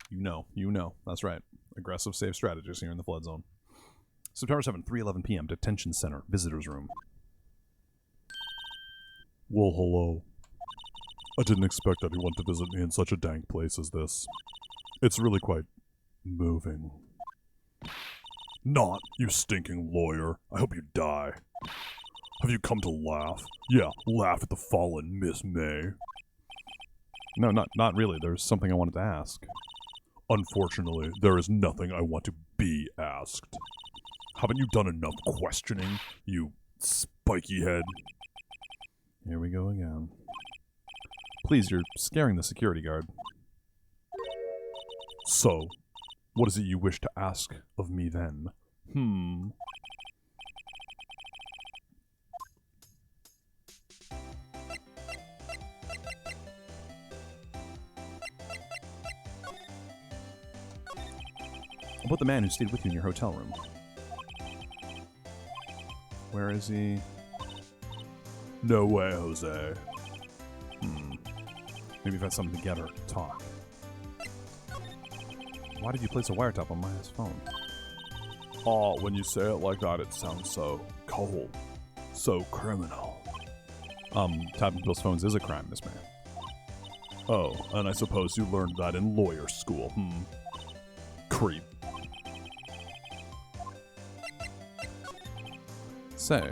You know. That's right. Aggressive safe strategies here in the flood zone. September 7th, 3:11 p.m. Detention Center, Visitors Room. Well, hello. I didn't expect anyone to visit me in such a dank place as this. It's really quite moving. Not, you stinking lawyer. I hope you die. Have you come to laugh? Yeah, laugh at the fallen Miss May. No, not really. There's something I wanted to ask. Unfortunately, there is nothing I want to be asked. Haven't you done enough questioning, you spiky head? Here we go again. Please, you're scaring the security guard. So, what is it you wish to ask of me then? About the man who stayed with you in your hotel room. Where is he? No way, Jose. Maybe if I had something together, talk. Why did you place a wiretap on Maya's phone? Oh, when you say it like that, it sounds so cold. So criminal. Tapping people's phones is a crime, Miss May. Oh, and I suppose you learned that in lawyer school, Creep. Say,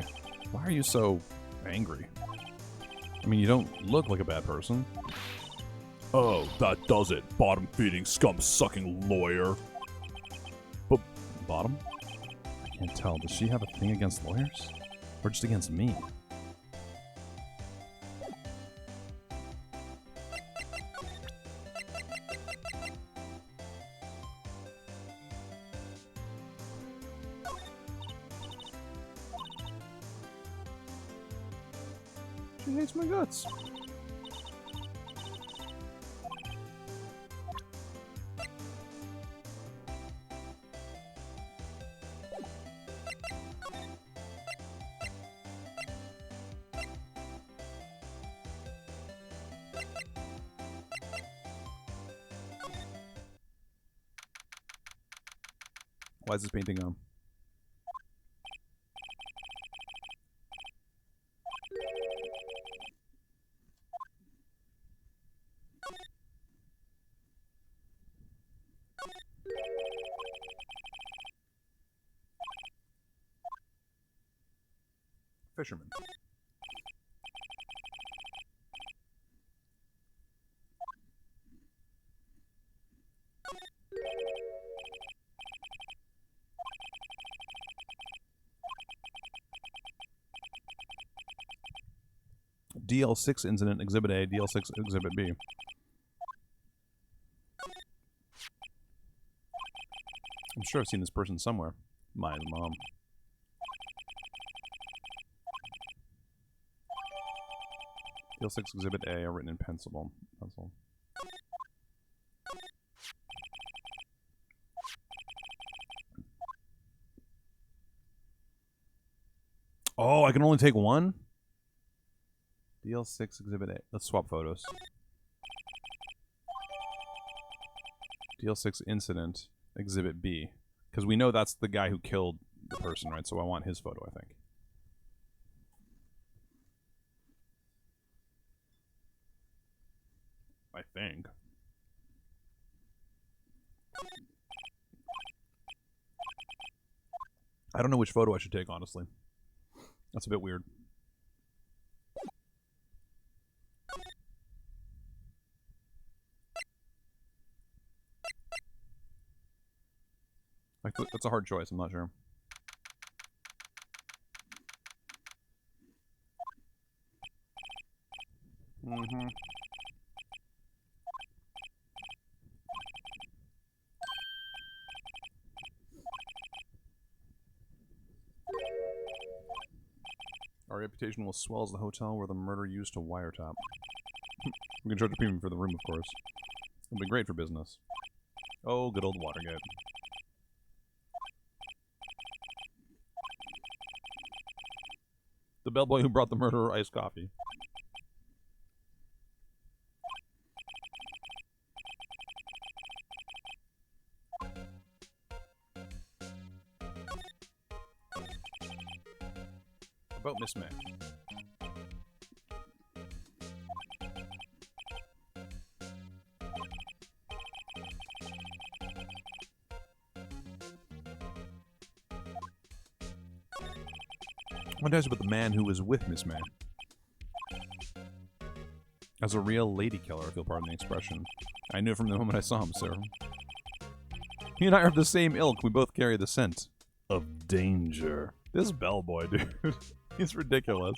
why are you so angry? I mean, you don't look like a bad person. Oh, that does it, bottom-feeding, scum-sucking lawyer. But, bottom? I can't tell. Does she have a thing against lawyers? Or just against me? She hates my guts. Why is this painting on? Fisherman. DL6 incident, Exhibit A, DL6 Exhibit B. I'm sure I've seen this person somewhere. My mom. DL6 Exhibit A are written in pencil. Oh, I can only take one? DL6 Exhibit A. Let's swap photos. DL6 Incident Exhibit B. Because we know that's the guy who killed the person, right? So I want his photo, I think. I think. I don't know which photo I should take, honestly. That's a bit weird. Like, that's a hard choice, I'm not sure. Our reputation will swell as the hotel where the murder used to wiretap. We can charge a premium for the room, of course. It'll be great for business. Oh, good old Watergate. The bellboy who brought the murderer iced coffee. Vote Miss May. What does about the man who was with Miss May? As a real lady killer, if you'll pardon the expression. I knew it from the moment I saw him, sir. He and I are of the same ilk. We both carry the scent of danger. This bellboy, dude. He's ridiculous.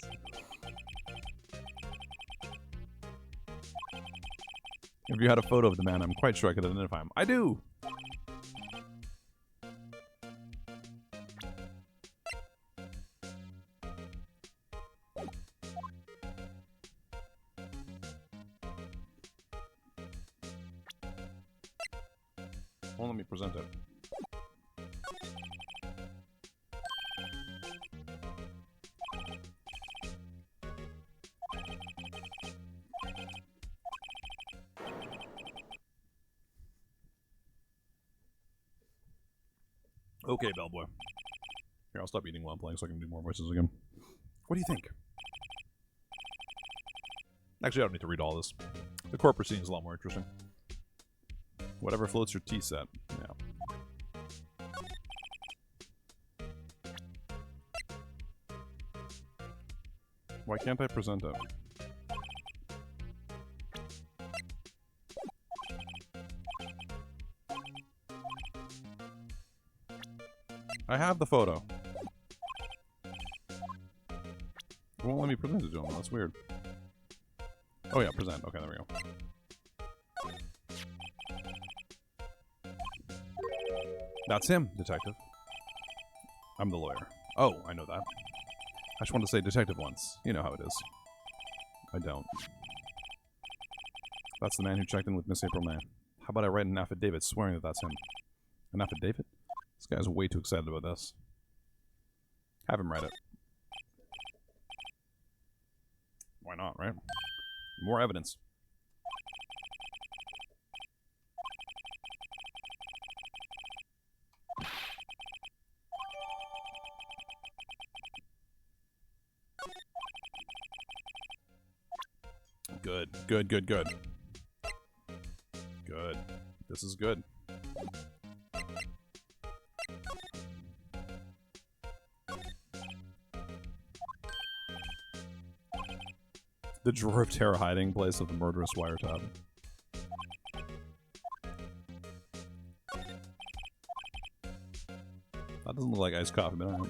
If you had a photo of the man, I'm quite sure I could identify him. I do! Well, let me present it. Okay, bellboy. Here, I'll stop eating while I'm playing so I can do more voices again. What do you think? Actually, I don't need to read all this. The court proceeding is a lot more interesting. Whatever floats your tea set. Yeah. Why can't I present it? I have the photo. It won't let me present it to him. That's weird. Oh yeah, present. Okay, there we go. That's him, detective. I'm the lawyer. Oh, I know that. I just wanted to say detective once. You know how it is. I don't. That's the man who checked in with Miss April May. How about I write an affidavit swearing that that's him? An affidavit? This guy's way too excited about this. Have him write it. Why not, right? More evidence. Good. Good, good, good. Good. This is good. The drawer of terror hiding place of the murderous wiretap. That doesn't look like iced coffee, but alright.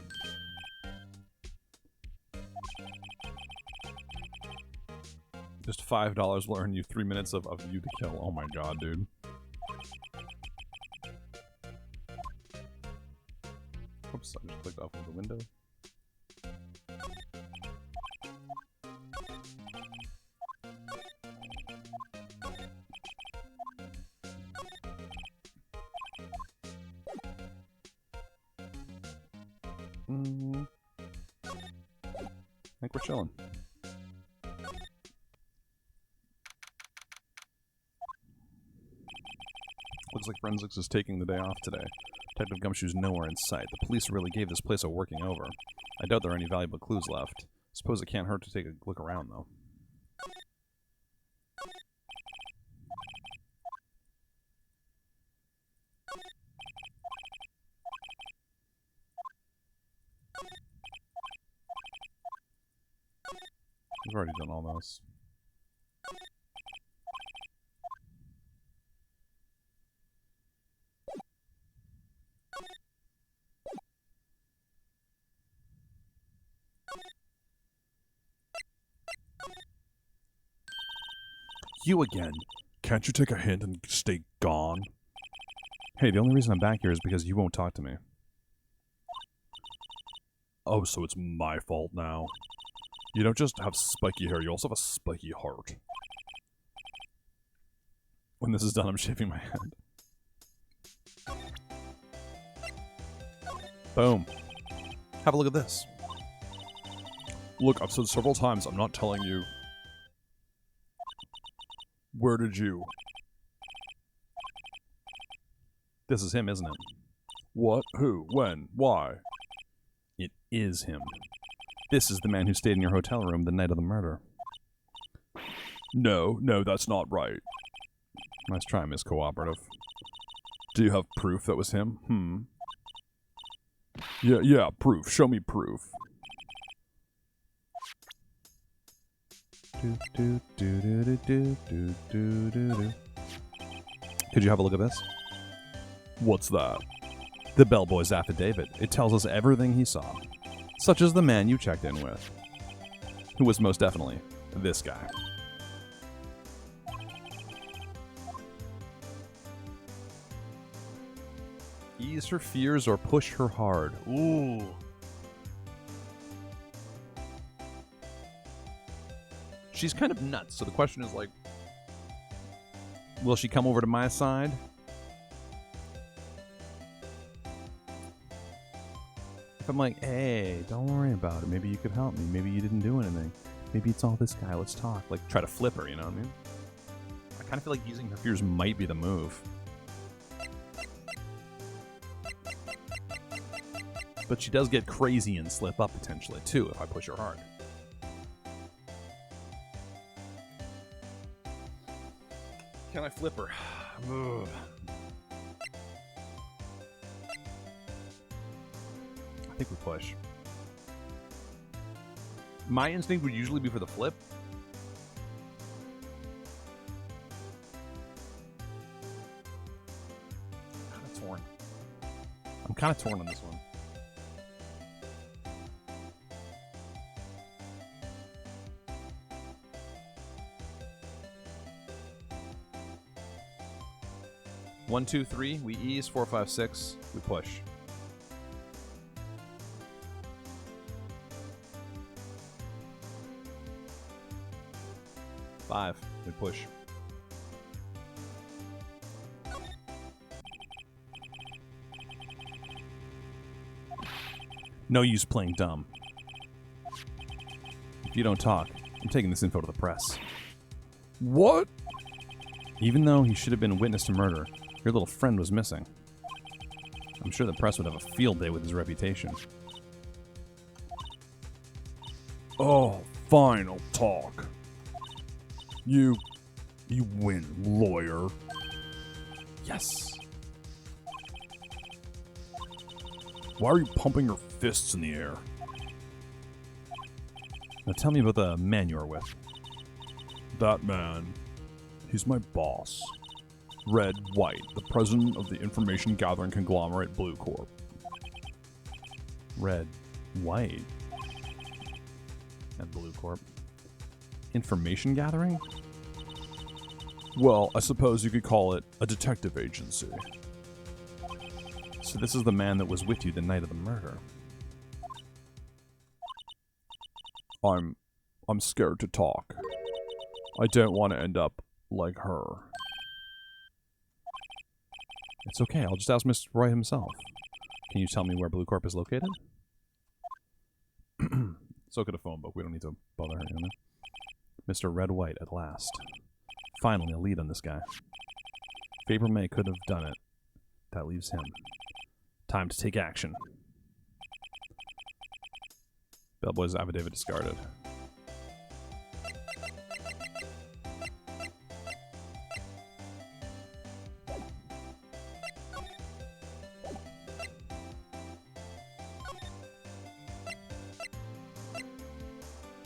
Just $5 will earn you 3 minutes of you to kill. Oh my god, dude. Oops, I just clicked off of the window. I think we're chilling. Looks like forensics is taking the day off today. Detective Gumshoe's nowhere in sight. The police really gave this place a working over. I doubt there are any valuable clues left. Suppose it can't hurt to take a look around, though. We've already done all this. You again. Can't you take a hint and stay gone? Hey, the only reason I'm back here is because you won't talk to me. Oh, so it's my fault now. You don't just have spiky hair, you also have a spiky heart. When this is done, I'm shaving my head. Boom. Have a look at this. Look, I've said several times, I'm not telling you. Where did you? This is him, isn't it? What? Who? When? Why? It is him. This is the man who stayed in your hotel room the night of the murder. No, that's not right. Nice try, Miss Cooperative. Do you have proof that was him? Yeah, proof. Show me proof. Could you have a look at this? What's that? The bellboy's affidavit. It tells us everything he saw. Such as the man you checked in with. Who was most definitely this guy. Ease her fears or push her hard. Ooh. She's kind of nuts, so the question is like, will she come over to my side? If I'm like, hey, don't worry about it. Maybe you could help me. Maybe you didn't do anything. Maybe it's all this guy. Let's talk. Like, try to flip her, you know what I mean? I kind of feel like using her fears might be the move. But she does get crazy and slip up potentially, too, if I push her hard. Can I flip her? Ugh. I think we push. My instinct would usually be for the flip. I'm kind of torn on this one. One, two, three. We ease. 4, 5, 6. We push. Five. We push. No use playing dumb. If you don't talk, I'm taking this info to the press. What? Even though he should have been a witness to murder, your little friend was missing. I'm sure the press would have a field day with his reputation. Oh, fine, I'll talk. You win, lawyer. Yes. Why are you pumping your fists in the air? Now tell me about the man you were with. That man, he's my boss. Red Wright, the president of the information gathering conglomerate Blue Corp. Red Wright? And Blue Corp. Information gathering? Well, I suppose you could call it a detective agency. So this is the man that was with you the night of the murder. I'm scared to talk. I don't want to end up like her. It's okay, I'll just ask Mr. Roy himself. Can you tell me where Blue Corp is located? So could a phone book, we don't need to bother her, you know? Mr. Red Wright at last. Finally, a lead on this guy. Faber May could have done it. That leaves him. Time to take action. Bellboy's affidavit discarded.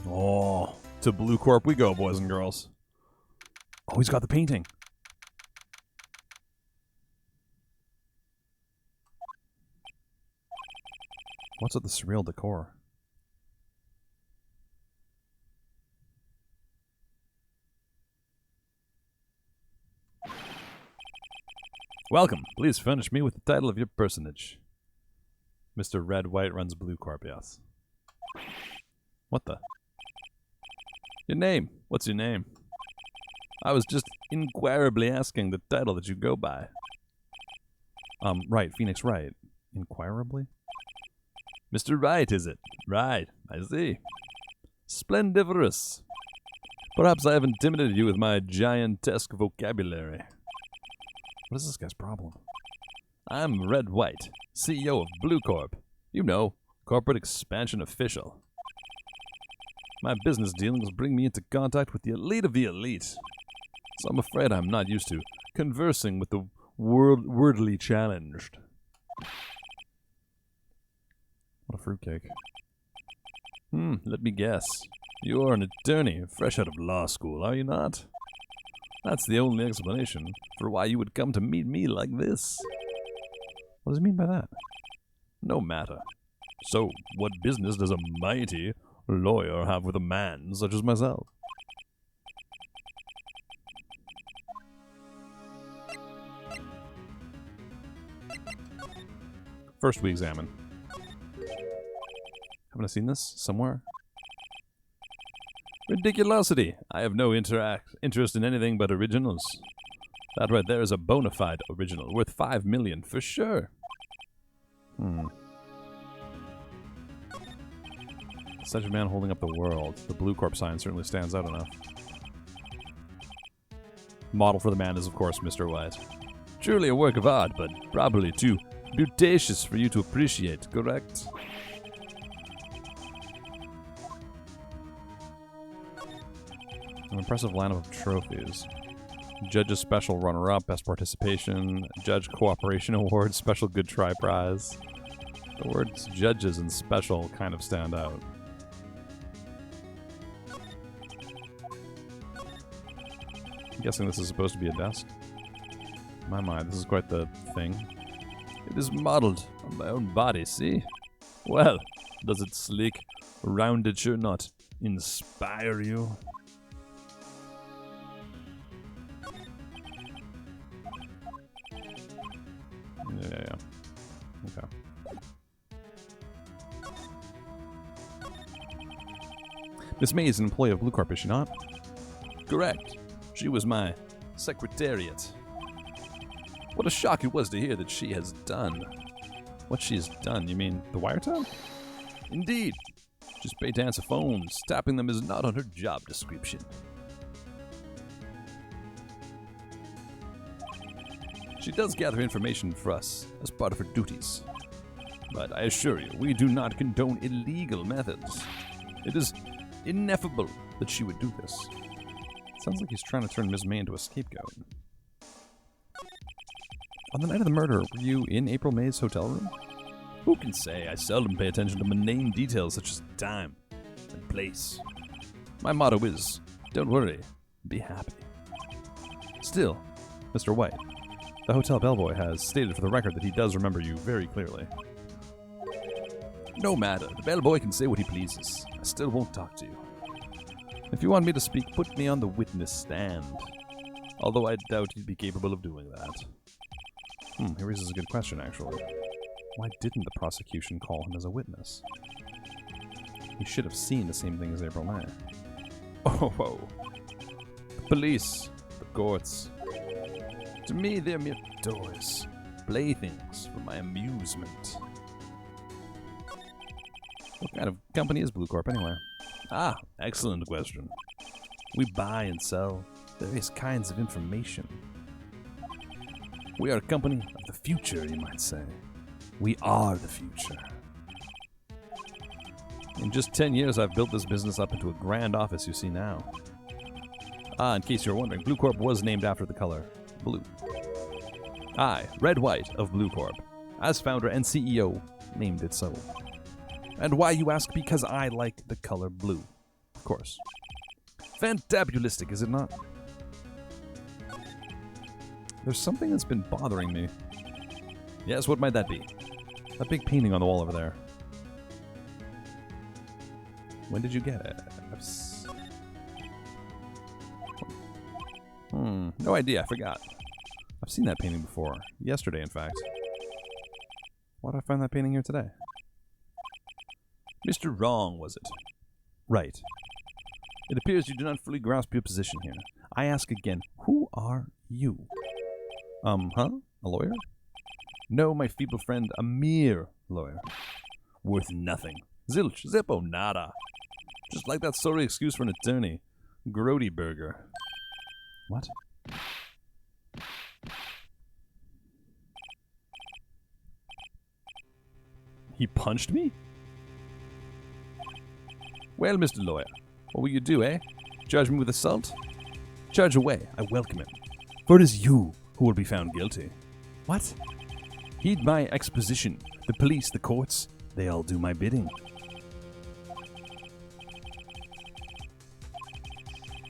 Oh, to Blue Corp we go, boys and girls. Oh, he's got the painting. What's with the surreal decor? Welcome. Please furnish me with the title of your personage. Mr. Red Wright runs Blue Corp, yes. What the? Your name. What's your name? I was just inquirably asking the title that you go by. Wright, Phoenix Wright. Inquirably? Mr. Wright, is it? Right, I see. Splendiferous. Perhaps I have intimidated you with my giantesque vocabulary. What is this guy's problem? I'm Red Wright, CEO of Blue Corp. You know, corporate expansion official. My business dealings bring me into contact with the elite of the elite. So I'm afraid I'm not used to conversing with the wordly challenged. What a fruitcake. Let me guess. You're an attorney, fresh out of law school, are you not? That's the only explanation for why you would come to meet me like this. What does he mean by that? No matter. So, what business does a mighty lawyer have with a man such as myself? First we examine. Haven't I seen this somewhere? Ridiculosity! I have no interest in anything but originals. That right there is a bona fide original, worth 5 million for sure. Such a man holding up the world. The Blue Corp sign certainly stands out enough. Model for the man is, of course, Mr. White. Truly a work of art, but probably too beauticious for you to appreciate, correct? An impressive lineup of trophies. Judge's Special Runner-Up, Best Participation, Judge Cooperation Award, Special Good Try Prize. The words judges and special kind of stand out. I'm guessing this is supposed to be a desk. My, this is quite the thing. It is modeled on my own body, see? Well, does its sleek, rounded sure not inspire you? Yeah. Okay. Miss May is an employee of Blue Corp, is she not? Correct. She was my secretariat. What a shock it was to hear that she has done. What she has done? You mean the wiretap? Indeed. Just paid to answer phones. Tapping them is not on her job description. She does gather information for us as part of her duties. But I assure you, we do not condone illegal methods. It is ineffable that she would do this. Sounds like he's trying to turn Ms. May into a scapegoat. On the night of the murder, were you in April May's hotel room? Who can say? I seldom pay attention to mundane details such as time and place. My motto is, don't worry, be happy. Still, Mr. White, the hotel bellboy has stated for the record that he does remember you very clearly. No matter, the bellboy can say what he pleases. I still won't talk to you. If you want me to speak, put me on the witness stand. Although I doubt he'd be capable of doing that. He raises a good question, actually. Why didn't the prosecution call him as a witness? He should have seen the same thing as April May. Oh. The police, the courts. To me, they're mere toys, playthings for my amusement. What kind of company is Blue Corp, anyway? Ah, excellent question. We buy and sell various kinds of information. We are a company of the future, you might say. We are the future. In just 10 years, I've built this business up into a grand office you see now. In case you're wondering, Blue Corp was named after the color blue. I, Red White of Blue Corp, as founder and CEO, named it so. And why, you ask? Because I like the color blue. Of course. Fantabulistic, is it not? There's something that's been bothering me. Yes, what might that be? That big painting on the wall over there. When did you get it? No idea, I forgot. I've seen that painting before. Yesterday, in fact. Why did I find that painting here today? Mr. Wrong, was it? Right. It appears you do not fully grasp your position here. I ask again, who are you? A lawyer? No, my feeble friend, a mere lawyer. Worth nothing. Zilch, zippo, nada. Just like that sorry excuse for an attorney. Grody burger. What? He punched me? Well, Mr. Lawyer, What will you do, eh? Judge me with assault? Judge away, I welcome him. For it is you who will be found guilty. What? Heed my exposition. The police, the courts, they all do my bidding.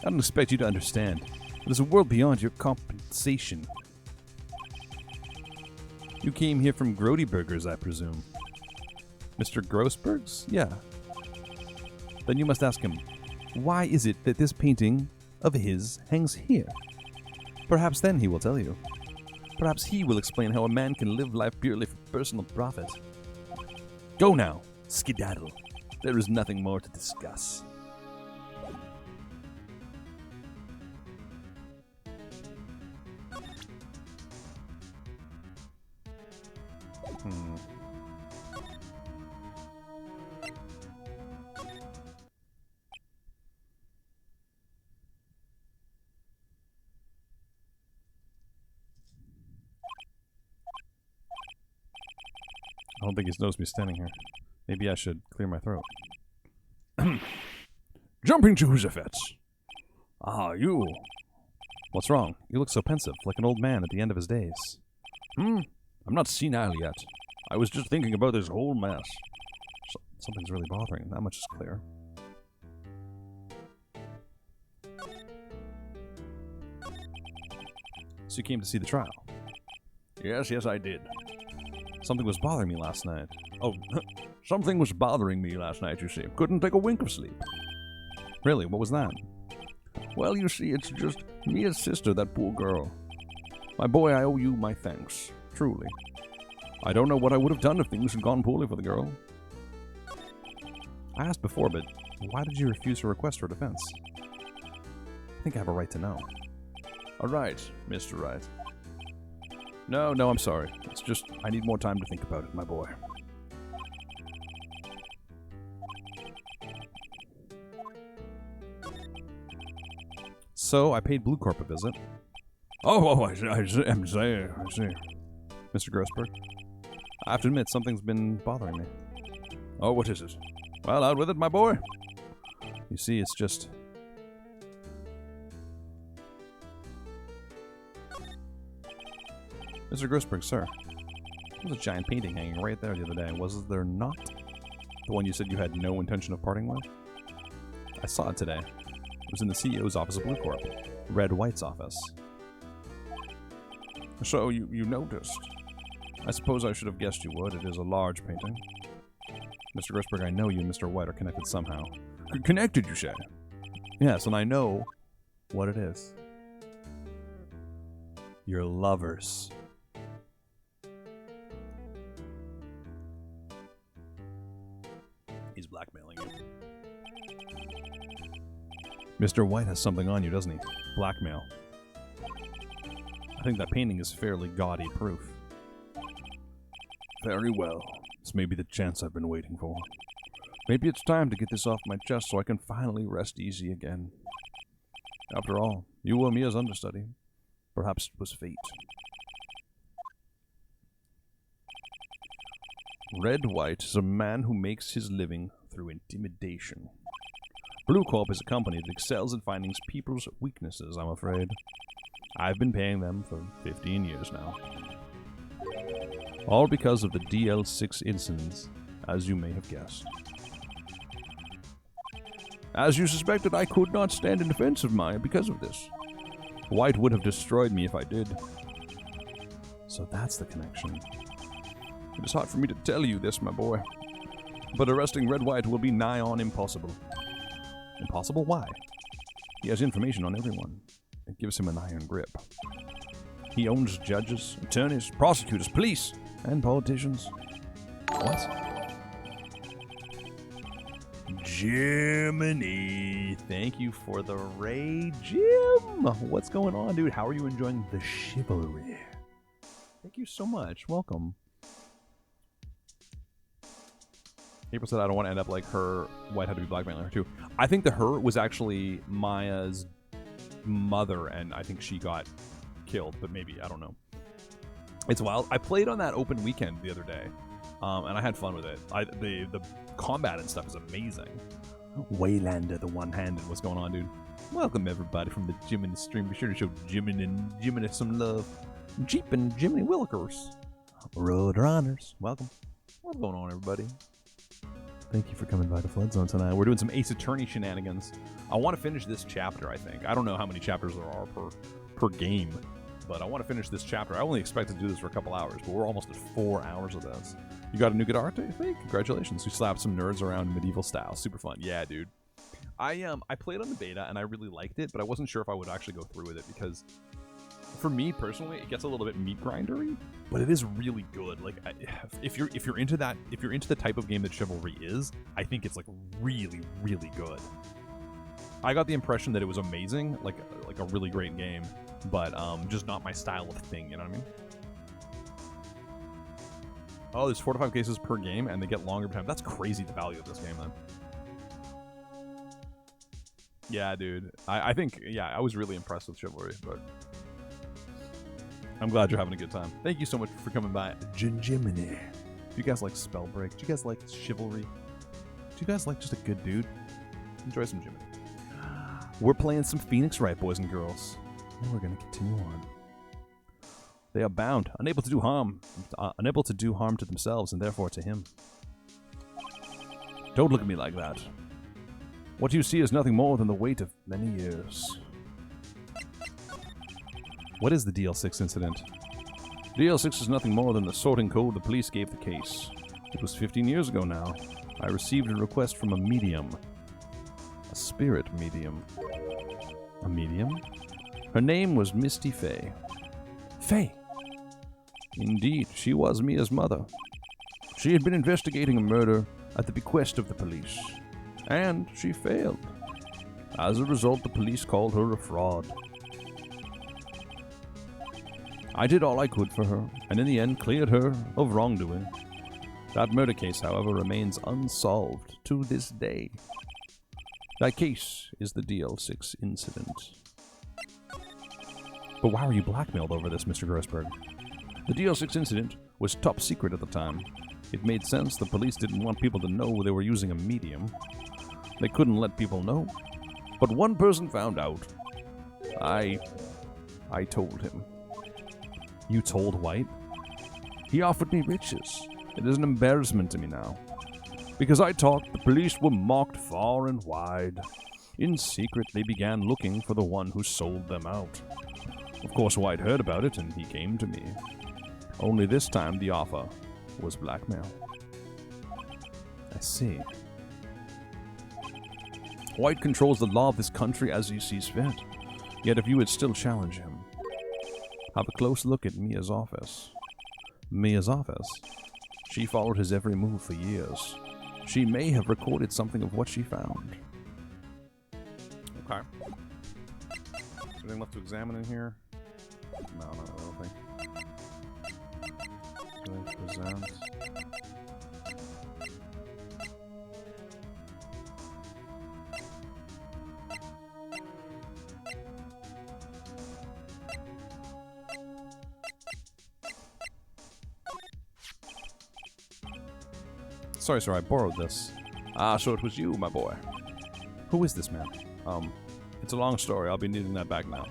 I don't expect you to understand. There's a world beyond your compensation. You came here from Grody Burgers, I presume. Mr. Grossberg's? Yeah. Then you must ask him, why is it that this painting of his hangs here? Perhaps then he will tell you. Perhaps he will explain how a man can live life purely for personal profit. Go now, skedaddle. There is nothing more to discuss. I don't think he's noticed me standing here. Maybe I should clear my throat. Jumping Jehoshaphat's. Ah, you. What's wrong? You look so pensive, like an old man at the end of his days. I'm not senile yet. I was just thinking about this whole mess. Something's really bothering him. That much is clear. So you came to see the trial? Yes, I did. Something was bothering me last night. Oh, something was bothering me last night, you see. Couldn't take a wink of sleep. Really? What was that? Well, you see, it's just Mia's sister, that poor girl. My boy, I owe you my thanks. Truly. I don't know what I would have done if things had gone poorly for the girl. I asked before, but why did you refuse her request for defense? I think I have a right to know. A right, Mr. Wright. No, I'm sorry. It's just, I need more time to think about it, my boy. So, I paid Blue Corp a visit. Oh, I see. Mr. Grossberg. I have to admit, something's been bothering me. Oh, what is it? Well, out with it, my boy. You see, it's just... Mr. Grossberg, sir. There was a giant painting hanging right there the other day. Was there not? The one you said you had no intention of parting with? I saw it today. It was in the CEO's office of Blue Corp. Red White's office. So, you noticed. I suppose I should have guessed you would. It is a large painting. Mr. Grossberg, I know you and Mr. White are connected somehow. Connected, you say? Yes, and I know what it is. You're lovers. He's blackmailing you. Mr. White has something on you, doesn't he? Blackmail. I think that painting is fairly gaudy proof. Very well. This may be the chance I've been waiting for. Maybe it's time to get this off my chest so I can finally rest easy again. After all, you were Mia's understudy. Perhaps it was fate. Red White is a man who makes his living through intimidation. Blue Corp is a company that excels at finding people's weaknesses, I'm afraid. I've been paying them for 15 years now. All because of the DL6 incidents, as you may have guessed. As you suspected, I could not stand in defense of Maya because of this. White would have destroyed me if I did. So that's the connection. It is hard for me to tell you this, my boy. But arresting Red White will be nigh on impossible. Impossible? Why? He has information on everyone. It gives him an iron grip. He owns judges, attorneys, prosecutors, police, and politicians. What? Jiminy. Thank you for the raid, Jim. What's going on, dude? How are you enjoying the chivalry? Thank you so much. Welcome. April said I don't want to end up like her. White had to be blackmailing her too. I think the her was actually Maya's mother, and I think she got killed, but maybe, I don't know. It's wild. I played on that open weekend the other day, and I had fun with it. The combat and stuff is amazing. Waylander, the one-handed. What's going on, dude? Welcome, everybody, from the Jiminy stream. Be sure to show Jiminy some love. Jeep and Jiminy Willikers. Road Runners. Welcome. What's going on, everybody? Thank you for coming by the Flood Zone tonight. We're doing some Ace Attorney shenanigans. I want to finish this chapter, I think. I don't know how many chapters there are per game, but I want to finish this chapter. I only expected to do this for a couple hours, but we're almost at 4 hours of this. You got a new guitar, I think? Congratulations. You slapped some nerds around medieval style. Super fun. Yeah, dude. I played on the beta, and I really liked it, but I wasn't sure if I would actually go through with it, because for me, personally, it gets a little bit meat grindery, but it is really good. Like, if you're into that, if you're into the type of game that Chivalry is, I think it's, like, really, really good. I got the impression that it was amazing, like a really great game, but just not my style of thing, you know what I mean? Oh, there's 4 to 5 cases per game, and they get longer per time. That's crazy, the value of this game, then. Yeah, dude. I think, yeah, I was really impressed with Chivalry, but I'm glad you're having a good time. Thank you so much for coming by. Jiminy. Do you guys like Spellbreak? Do you guys like Chivalry? Do you guys like just a good dude? Enjoy some Jiminy. We're playing some Phoenix Wright, boys and girls. And we're going to continue on. They are bound, unable to do harm to themselves and therefore to him. Don't look at me like that. What you see is nothing more than the weight of many years. What is the DL6 incident? DL6 is nothing more than the sorting code the police gave the case. It was 15 years ago now. I received a request from a medium. A spirit medium. A medium? Her name was Misty Fay. Fay! Indeed, she was Mia's mother. She had been investigating a murder at the bequest of the police. And she failed. As a result, the police called her a fraud. I did all I could for her, and in the end cleared her of wrongdoing. That murder case, however, remains unsolved to this day. That case is the DL6 incident. But why were you blackmailed over this, Mr. Grossberg? The DL6 incident was top secret at the time. It made sense. The police didn't want people to know they were using a medium. They couldn't let people know. But one person found out. I told him. You told White? He offered me riches. It is an embarrassment to me now. Because I talked, the police were mocked far and wide. In secret, they began looking for the one who sold them out. Of course, White heard about it, and he came to me. Only this time, the offer was blackmail. I see. White controls the law of this country as he sees fit. Yet if you would still challenge him, have a close look at Mia's office. Mia's office? She followed his every move for years. She may have recorded something of what she found. Okay. Anything left to examine in here? No, I don't think. Present. Sorry, sir, I borrowed this. Ah, so it was you, my boy. Who is this man? It's a long story. I'll be needing that back now.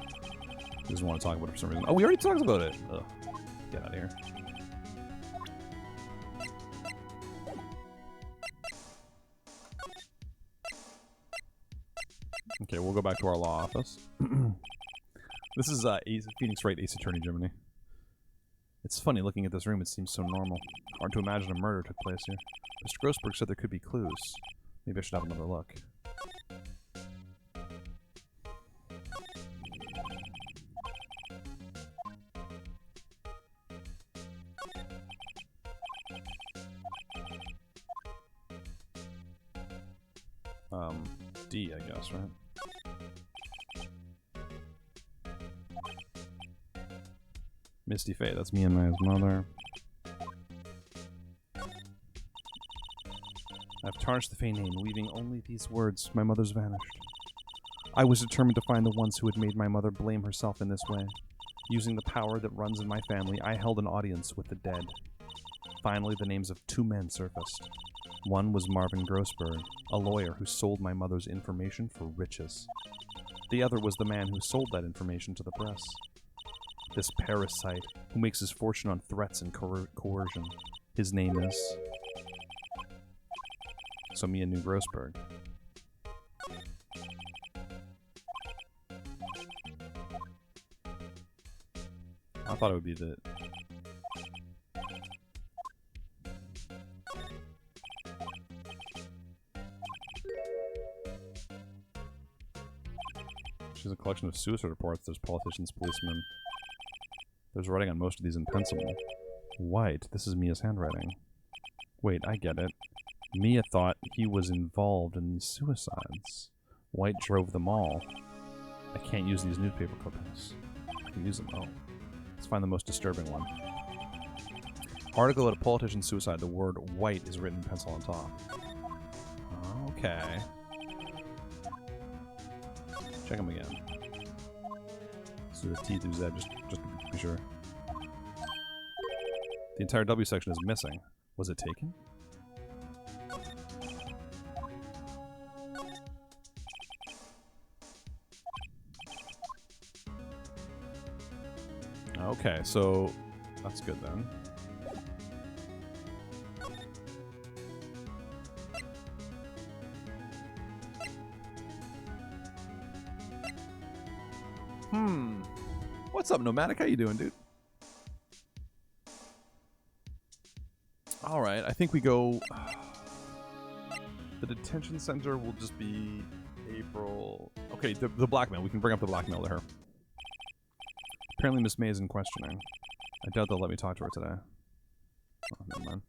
He doesn't want to talk about it for some reason. Oh, we already talked about it. Ugh. Get out of here. Okay, we'll go back to our law office. This is Phoenix Wright, Ace Attorney, Germany. It's funny looking at this room. It seems so normal. Hard to imagine a murder took place here. Mr. Grossberg said there could be clues. Maybe I should have another look. D, I guess, right? Misty Fay, that's me and my mother. I've tarnished the Fay name, leaving only these words, my mother's vanished. I was determined to find the ones who had made my mother blame herself in this way. Using the power that runs in my family, I held an audience with the dead. Finally, the names of 2 men surfaced. One was Marvin Grossberg, a lawyer who sold my mother's information for riches. The other was the man who sold that information to the press. This parasite, who makes his fortune on threats and coercion. His name is... So Mia knew Grossberg. I thought it would be the... She's a collection of suicide reports. There's politicians, policemen. There's writing on most of these in pencil. White. This is Mia's handwriting. Wait, I get it. Mia thought he was involved in these suicides. White drove them all. I can't use these newspaper clippings. I can use them. Oh. Let's find the most disturbing one. Article about a politician's suicide. The word white is written in pencil on top. Okay. Check them again. So the T through Z, just to be sure. The entire W section is missing. Was it taken? Okay, so that's good then. What's up, Nomadic? How you doing, dude? Alright, I think we go... The detention center will just be April... Okay, the blackmail. We can bring up the blackmail to her. Apparently Miss May is in questioning. I doubt they'll let me talk to her today. Oh, never mind.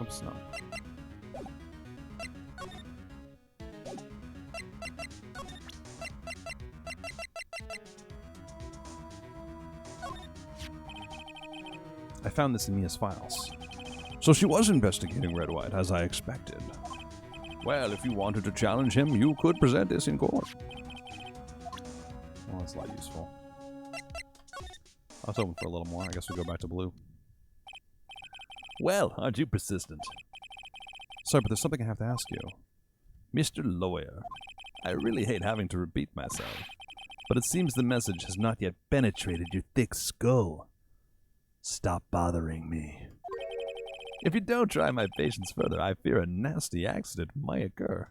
Oops, no. I found this in Mia's files. So she was investigating Red White, as I expected. Well, if you wanted to challenge him, you could present this in court. Well, that's a lot useful. I was hoping for a little more. I guess we'll go back to blue. Well, aren't you persistent? Sorry, but there's something I have to ask you. Mr. Lawyer, I really hate having to repeat myself, but it seems the message has not yet penetrated your thick skull. Stop bothering me. If you don't try my patience further, I fear a nasty accident might occur.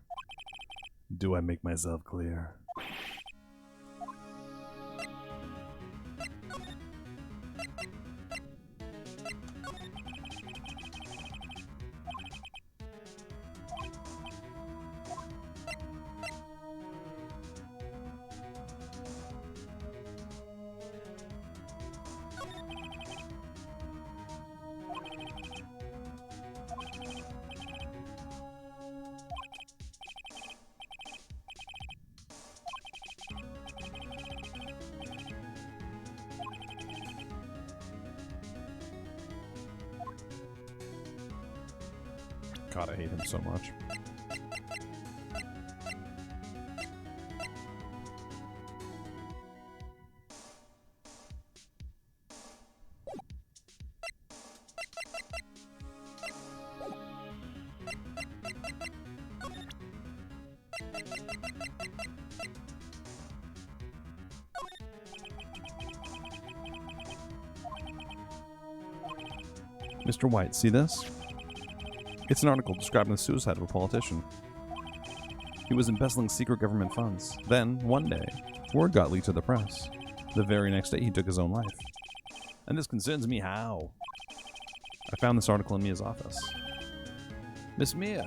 Do I make myself clear? God, I hate him so much. Mr. White, see this? It's an article describing the suicide of a politician. He was embezzling secret government funds. Then, one day, word got leaked to the press. The very next day, he took his own life. And this concerns me how? I found this article in Mia's office. Miss Mia!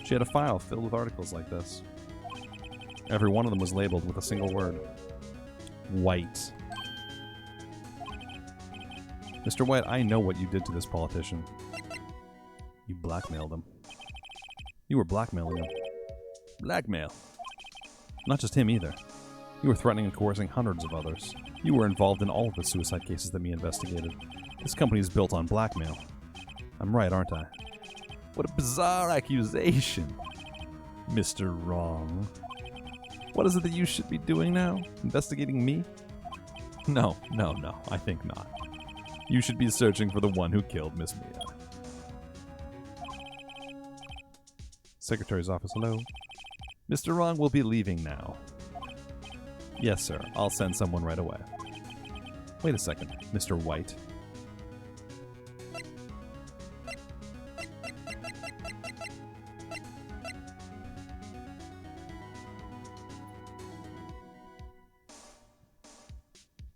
She had a file filled with articles like this. Every one of them was labeled with a single word. White. Mr. White, I know what you did to this politician. You blackmailed him. You were blackmailing him. Blackmail. Not just him either. You were threatening and coercing hundreds of others. You were involved in all of the suicide cases that me investigated. This company is built on blackmail. I'm right, aren't I? What a bizarre accusation. Mr. Wrong. What is it that you should be doing now? Investigating me? No, I think not. You should be searching for the one who killed Miss Mia. Secretary's office, hello. Mr. Wrong will be leaving now. Yes, sir. I'll send someone right away. Wait a second, Mr. White.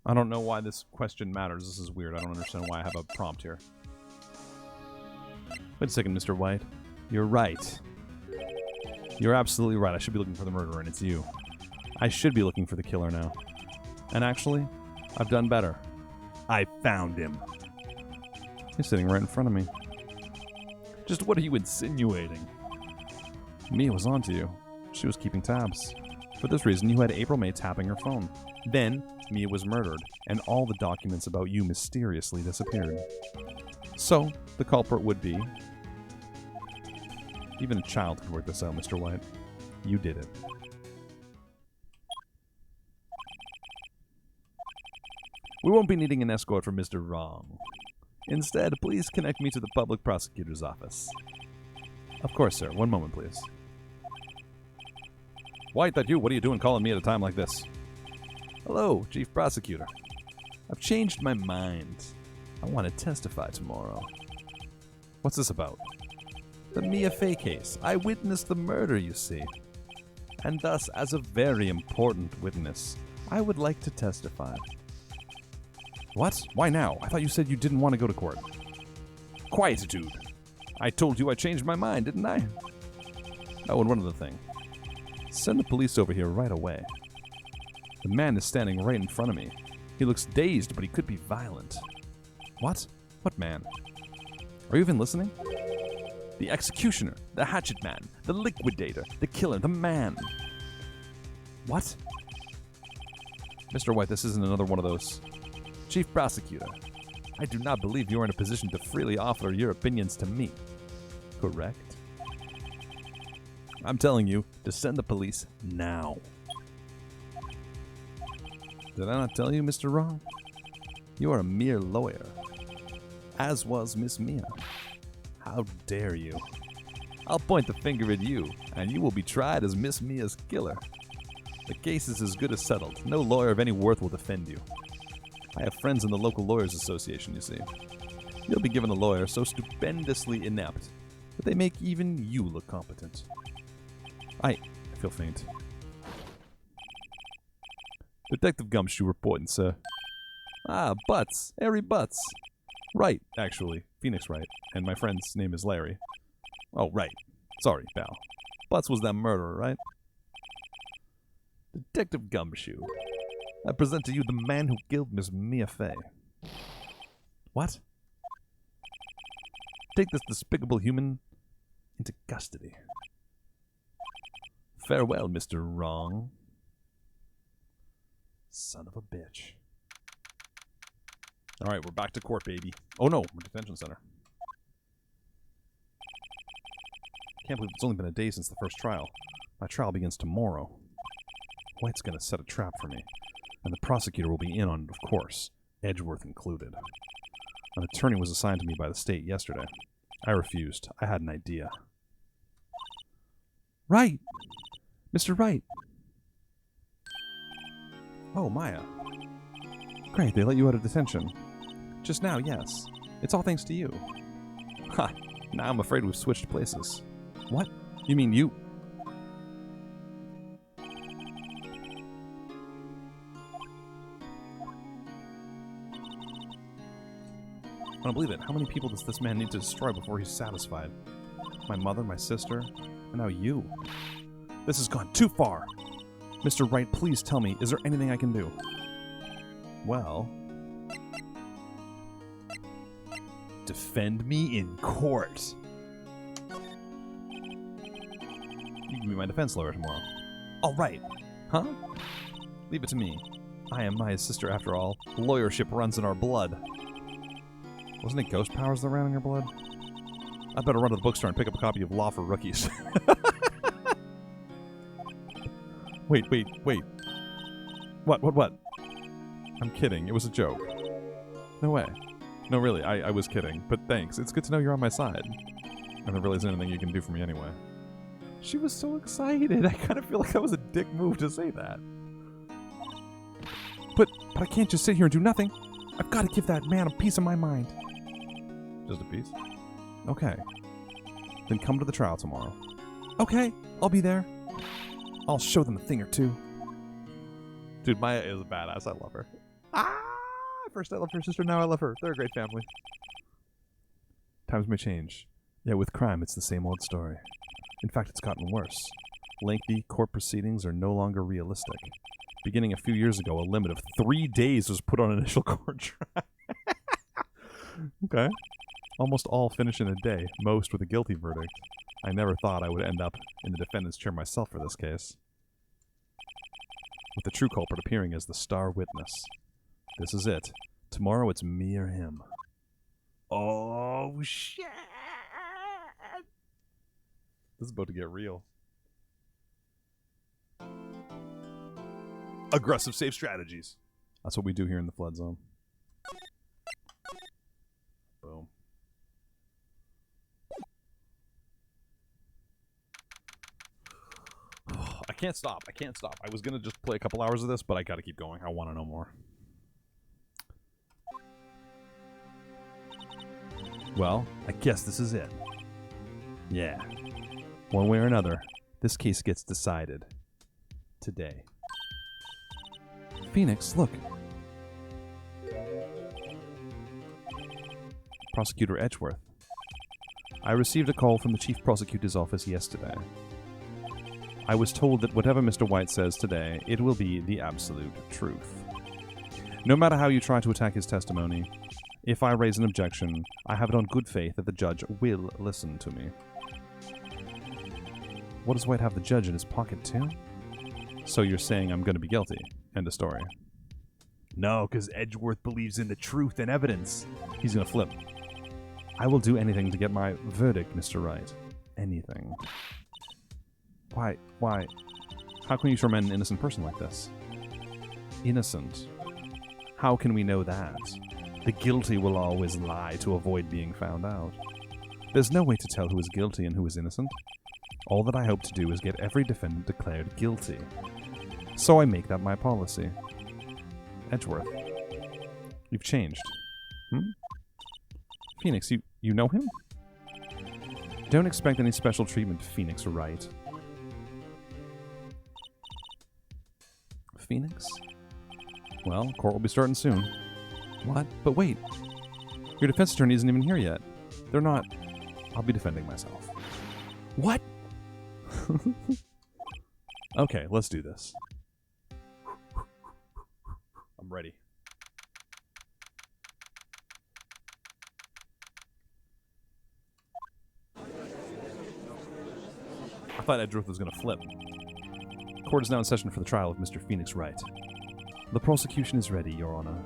I don't know why this question matters. This is weird. I don't understand why I have a prompt here. Wait a second, Mr. White. You're right. You're absolutely right. I should be looking for the murderer, and it's you. I should be looking for the killer now. And actually, I've done better. I found him. He's sitting right in front of me. Just what are you insinuating? Mia was onto you. She was keeping tabs. For this reason, you had April May tapping her phone. Then, Mia was murdered, and all the documents about you mysteriously disappeared. So, the culprit would be... Even a child could work this out, Mr. White. You did it. We won't be needing an escort from Mr. Wrong. Instead, please connect me to the public prosecutor's office. Of course, sir. One moment, please. White, that you? What are you doing calling me at a time like this? Hello, Chief Prosecutor. I've changed my mind. I want to testify tomorrow. What's this about? The Mia Fey case. I witnessed the murder, you see. And thus, as a very important witness, I would like to testify. What? Why now? I thought you said you didn't want to go to court. Quietude. I told you I changed my mind, didn't I? Oh, and one other thing. Send the police over here right away. The man is standing right in front of me. He looks dazed, but he could be violent. What? What man? Are you even listening? The executioner, the hatchet man, the liquidator, the killer, the man. What? Mr. White, this isn't another one of those. Chief Prosecutor, I do not believe you are in a position to freely offer your opinions to me. Correct? I'm telling you to send the police now. Did I not tell you, Mr. Wrong? You are a mere lawyer. As was Miss Mia. How dare you? I'll point the finger at you, and you will be tried as Miss Mia's killer. The case is as good as settled. No lawyer of any worth will defend you. I have friends in the local lawyers association, you see. You'll be given a lawyer so stupendously inept that they make even you look competent. I feel faint. Detective Gumshoe reporting, sir. Ah, Butts. Harry Butts. Right, actually. Phoenix Wright. And my friend's name is Larry. Oh, right. Sorry, pal. Butts was that murderer, right? Detective Gumshoe. I present to you the man who killed Miss Mia Fey. What? Take this despicable human into custody. Farewell, Mr. Wrong. Son of a bitch. Alright, we're back to court, baby. Oh no, we're detention center. Can't believe it's only been a day since the first trial. My trial begins tomorrow. White's gonna set a trap for me. And the prosecutor will be in on it, of course. Edgeworth included. An attorney was assigned to me by the state yesterday. I refused. I had an idea. Wright! Mr. Wright! Oh, Maya. Great, they let you out of detention. Just now, yes. It's all thanks to you. Ha! Now I'm afraid we've switched places. What? You mean you... I don't believe it. How many people does this man need to destroy before he's satisfied? My mother, my sister, and now you. This has gone too far. Mr. Wright, please tell me, is there anything I can do? Well... defend me in court. You can be my defense lawyer tomorrow. All right. Huh? Leave it to me. I am Maya's sister after all. Lawyership runs in our blood. Wasn't it ghost powers that ran in your blood? I better run to the bookstore and pick up a copy of Law for Rookies. Wait. What? I'm kidding. It was a joke. No way. No, really, I was kidding. But thanks. It's good to know you're on my side. I don't realize anything you can do for me anyway. She was so excited. I kind of feel like that was a dick move to say that. But I can't just sit here and do nothing. I've got to give that man a piece of my mind. Just a piece? Okay. Then come to the trial tomorrow. Okay, I'll be there. I'll show them a thing or two. Dude, Maya is a badass. I love her. First I loved her sister, now I love her. They're a great family. Times may change. Yeah, with crime, it's the same old story. In fact, it's gotten worse. Lengthy court proceedings are no longer realistic. Beginning a few years ago, a limit of 3 days was put on initial court trial. Okay. Almost all finish in a day, most with a guilty verdict. I never thought I would end up in the defendant's chair myself for this case. With the true culprit appearing as the star witness. This is it. Tomorrow it's me or him. Oh, shit! This is about to get real. Aggressive safe strategies. That's what we do here in the flood zone. Boom. I can't stop. I was going to just play a couple hours of this, but I got to keep going. I want to know more. Well, I guess this is it. Yeah. One way or another, this case gets decided. Today. Phoenix, look. Prosecutor Edgeworth. I received a call from the Chief Prosecutor's office yesterday. I was told that whatever Mr. White says today, it will be the absolute truth. No matter how you try to attack his testimony, if I raise an objection, I have it on good faith that the judge will listen to me. What does White have the judge in his pocket too? So you're saying I'm going to be guilty. End of story. No, because Edgeworth believes in the truth and evidence. He's going to flip. I will do anything to get my verdict, Mr. Wright. Anything. Why? How can you torment an innocent person like this? Innocent? How can we know that? The guilty will always lie to avoid being found out. There's no way to tell who is guilty and who is innocent. All that I hope to do is get every defendant declared guilty. So I make that my policy. Edgeworth. You've changed. Phoenix, you know him? Don't expect any special treatment, Phoenix Wright. Phoenix? Well, court will be starting soon. What? But wait. Your defense attorney isn't even here yet. They're not... I'll be defending myself. What? Okay, let's do this. I'm ready. I thought Edgeworth was going to flip. Court is now in session for the trial of Mr. Phoenix Wright. The prosecution is ready, Your Honor.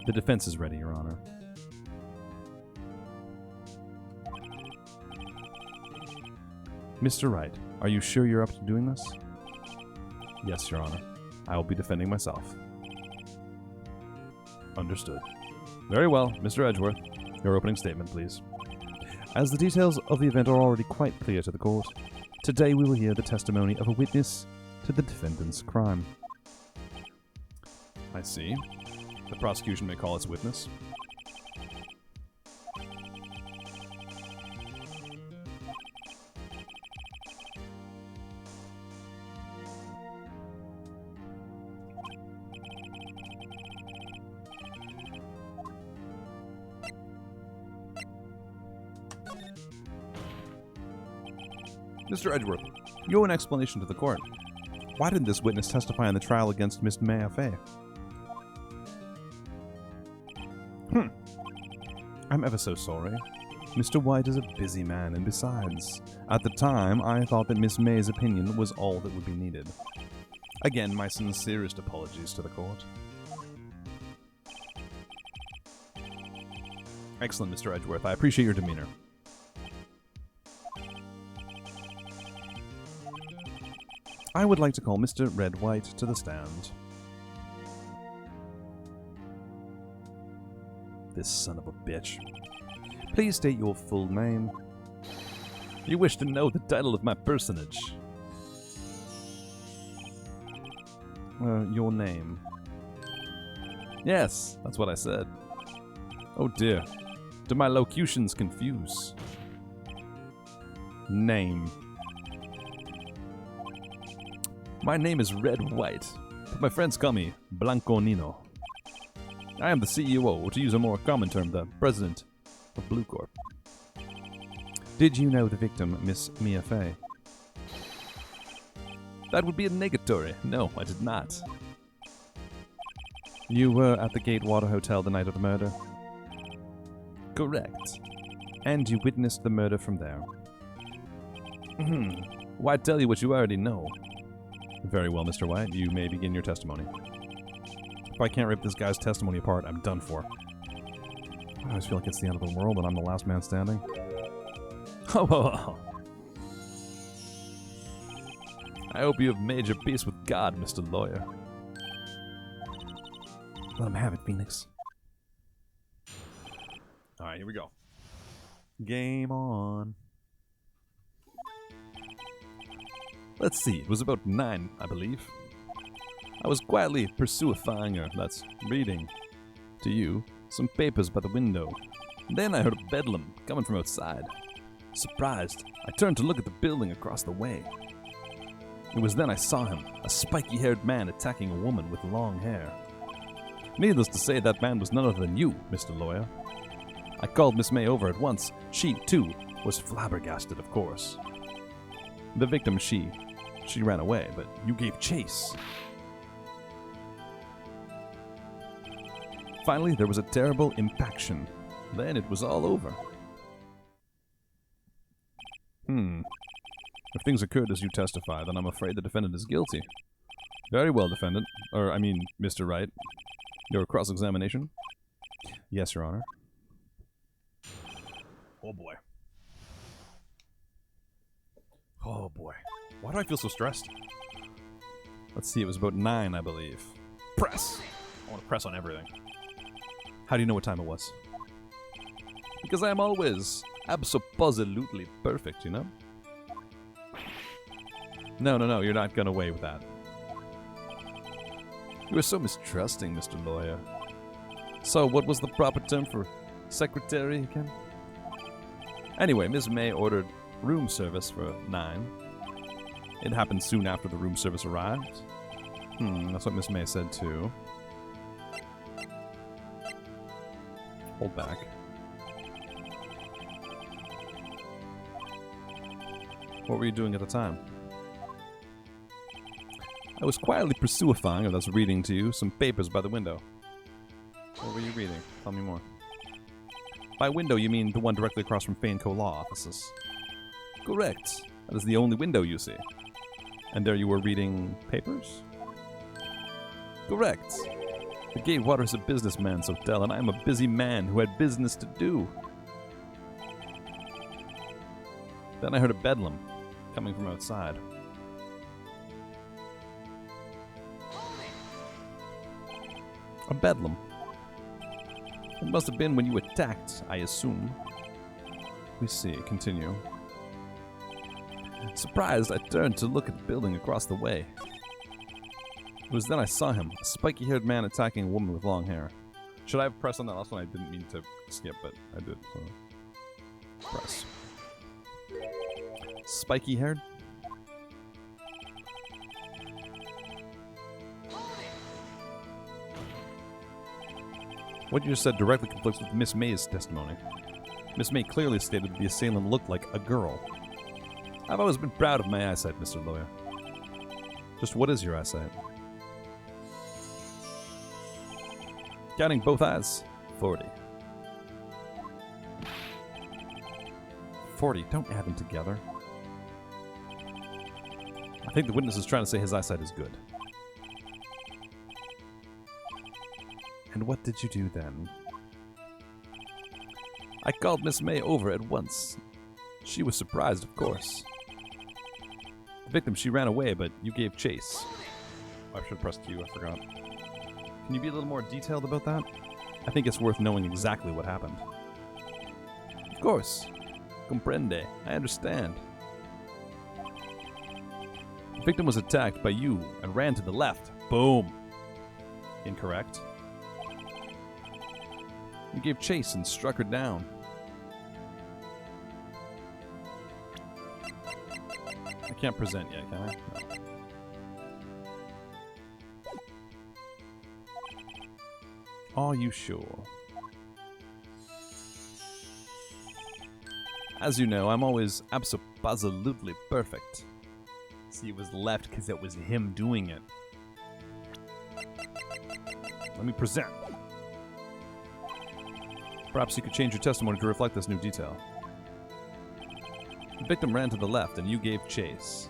The defense is ready, Your Honor. Mr. Wright, are you sure you're up to doing this? Yes, Your Honor. I will be defending myself. Understood. Very well, Mr. Edgeworth. Your opening statement, please. As the details of the event are already quite clear to the court, today we will hear the testimony of a witness to the defendant's crime. I see. The prosecution may call its witness. Mr. Edgeworth, you owe an explanation to the court. Why didn't this witness testify in the trial against Miss Mayafay? I'm ever so sorry. Mr. White is a busy man, and besides, at the time, I thought that Miss May's opinion was all that would be needed. Again, my sincerest apologies to the court. Excellent, Mr. Edgeworth. I appreciate your demeanor. I would like to call Mr. Red White to the stand. This son of a bitch. Please state your full name. You wish to know the title of my personage. Your name. Yes, that's what I said. Oh dear. Do my locutions confuse? Name. My name is Red White, but my friends call me Blanco Nino. I am the CEO, or to use a more common term, the president of Blue Corp. Did you know the victim, Miss Mia Fey? That would be a negatory. No, I did not. You were at the Gatewater Hotel the night of the murder? Correct. And you witnessed the murder from there? Why tell you what you already know? Very well, Mr. White. You may begin your testimony. If I can't rip this guy's testimony apart, I'm done for. I always feel like it's the end of the world and I'm the last man standing. Oh, I hope you have made your peace with God, Mr. Lawyer. Let him have it, Phoenix. Alright, here we go. Game on. Let's see, it was about 9, I believe. I was quietly pursuing her, that's reading, to you, some papers by the window. Then I heard a bedlam coming from outside. Surprised, I turned to look at the building across the way. It was then I saw him, a spiky-haired man attacking a woman with long hair. Needless to say, that man was none other than you, Mr. Lawyer. I called Miss May over at once. She, too, was flabbergasted, of course. The victim, she ran away, but you gave chase. Finally, there was a terrible impaction. Then it was all over. If things occurred as you testify, then I'm afraid the defendant is guilty. Very well, defendant. Mr. Wright. Your cross-examination? Yes, Your Honor. Oh, boy. Oh, boy. Why do I feel so stressed? Let's see, it was about 9, I believe. Press! I want to press on everything. How do you know what time it was? Because I am always abso-positively perfect, you know? No, you're not going away with that. You are so mistrusting, Mr. Lawyer. So, what was the proper term for secretary again? Anyway, Ms. May ordered room service for 9. It happened soon after the room service arrived. That's what Miss May said too. Hold back. What were you doing at the time? I was quietly pursuing, or that's reading to you, some papers by the window. What were you reading? Tell me more. By window, you mean the one directly across from Fane Co. Law offices? Correct. That is the only window you see. And there you were reading papers? Correct. The Gatewater is a businessman's hotel, and I am a busy man who had business to do. Then I heard a bedlam coming from outside. A bedlam. It must have been when you attacked, I assume. We see. Continue. Surprised, I turned to look at the building across the way. It was then I saw him, a spiky-haired man attacking a woman with long hair. Should I have pressed on that last one? I didn't mean to skip, but I did. So. Press. Spiky-haired? What you just said directly conflicts with Miss May's testimony. Miss May clearly stated that the assailant looked like a girl. I've always been proud of my eyesight, Mr. Lawyer. Just what is your eyesight? Counting both eyes, 40. 40, don't add them together. I think the witness is trying to say his eyesight is good. And what did you do then? I called Miss May over at once. She was surprised, of course. The victim, she ran away, but you gave chase. I should have pressed Q, I forgot. Can you be a little more detailed about that? I think it's worth knowing exactly what happened. Of course. Comprende. I understand. The victim was attacked by you and ran to the left. Boom. Incorrect. You gave chase and struck her down. I can't present yet, can I? No. Are you sure? As you know, I'm always absolutely perfect. See, it was left because it was him doing it. Let me present. Perhaps you could change your testimony to reflect this new detail. The victim ran to the left and you gave chase.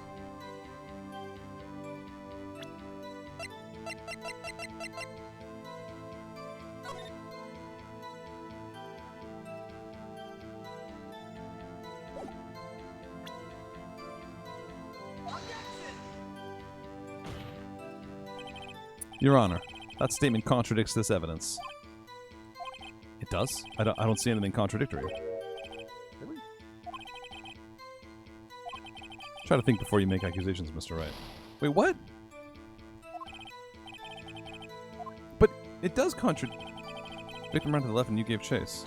Your Honor, that statement contradicts this evidence. It does? I don't see anything contradictory. Really? Try to think before you make accusations, Mr. Wright. Wait, what? But it does contradict. Victim ran to the left and you gave chase.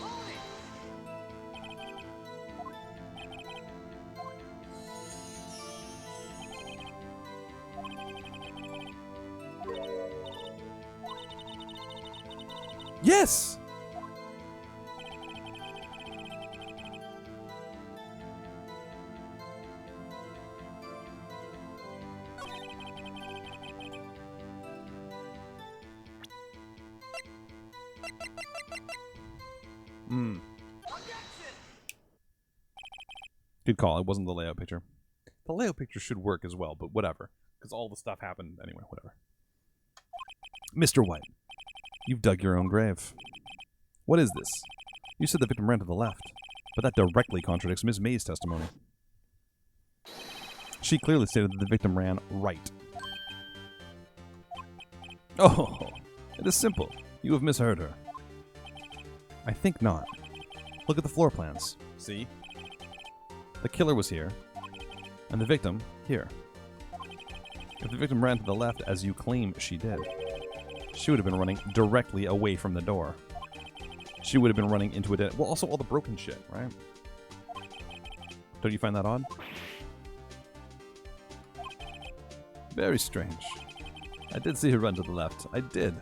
Yes! Good call. It wasn't the layout picture. The layout picture should work as well, but whatever. Because all the stuff happened anyway, whatever. Mr. White, you've dug your own grave. What is this? You said the victim ran to the left, but that directly contradicts Ms. May's testimony. She clearly stated that the victim ran right. Oh, it is simple. You have misheard her. I think not. Look at the floor plans. See? The killer was here, and the victim here. If the victim ran to the left as you claim she did, she would have been running directly away from the door. She would have been running into a dead... Well, also all the broken shit, right? Don't you find that odd? Very strange. I did see her run to the left. I did.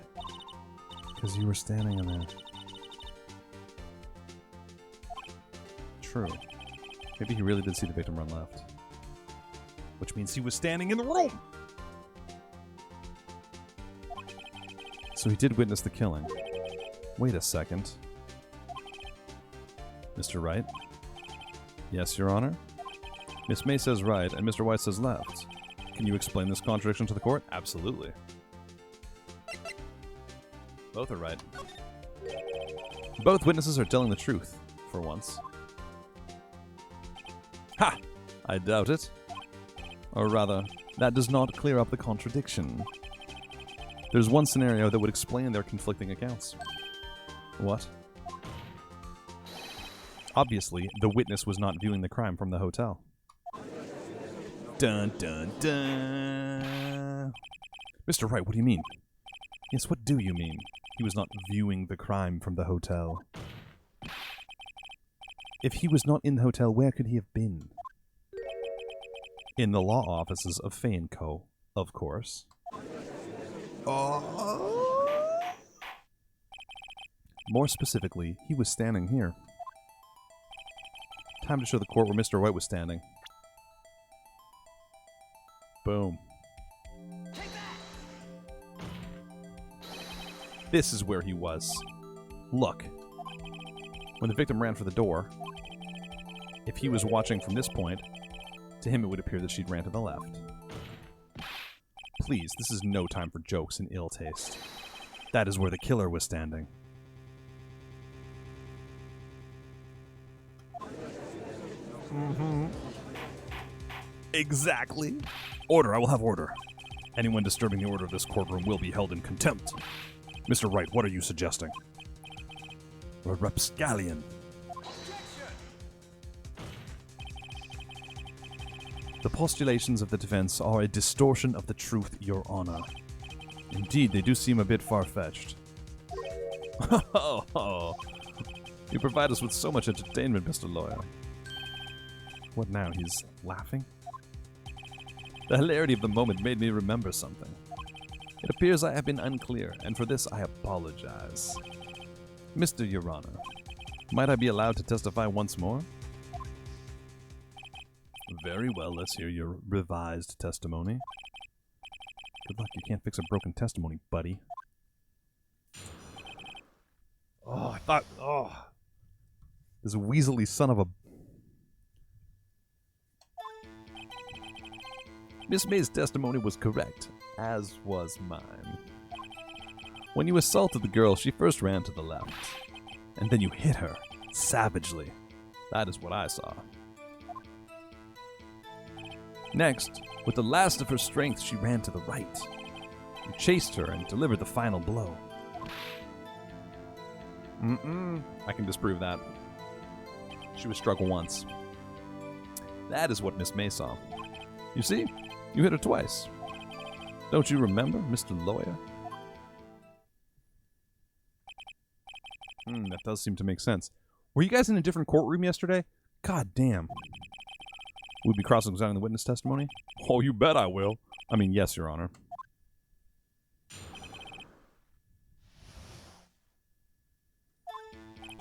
Because you were standing in there. True. Maybe he really did see the victim run left. Which means he was standing in the room! So he did witness the killing. Wait a second. Mr. Wright? Yes, Your Honor? Miss May says right, and Mr. White says left. Can you explain this contradiction to the court? Absolutely. Both are right. Both witnesses are telling the truth, for once. Ha! I doubt it. Or rather, that does not clear up the contradiction. There's one scenario that would explain their conflicting accounts. What? Obviously, the witness was not viewing the crime from the hotel. Dun dun dun. Mr. Wright, what do you mean? Yes, what do you mean? He was not viewing the crime from the hotel. If he was not in the hotel, where could he have been? In the law offices of Fay & Co., of course. More specifically, he was standing here. Time to show the court where Mr. White was standing. Boom. This is where he was. Look. When the victim ran for the door, if he was watching from this point, to him it would appear that she'd ran to the left. Please, this is no time for jokes and ill taste. That is where the killer was standing. Exactly. Order, I will have order. Anyone disturbing the order of this courtroom will be held in contempt. Mr. Wright, what are you suggesting? A rapscallion. The postulations of the defense are a distortion of the truth, Your Honor. Indeed, they do seem a bit far-fetched. You provide us with so much entertainment, Mr. Lawyer. What now? He's laughing? The hilarity of the moment made me remember something. It appears I have been unclear, and for this I apologize. Mr. Your Honor, might I be allowed to testify once more? Very well, let's hear your revised testimony. Good luck, you can't fix a broken testimony, buddy. Oh, I thought, this weaselly son of a... Miss May's testimony was correct, as was mine. When you assaulted the girl, she first ran to the left, and then you hit her, savagely. That is what I saw. Next, with the last of her strength, she ran to the right. You chased her and delivered the final blow. I can disprove that. She was struck once. That is what Miss May saw. You see, you hit her twice. Don't you remember, Mr. Lawyer? That does seem to make sense. Were you guys in a different courtroom yesterday? God damn. Will you be cross-examining the witness testimony? Oh, you bet I will. I mean, yes, Your Honor.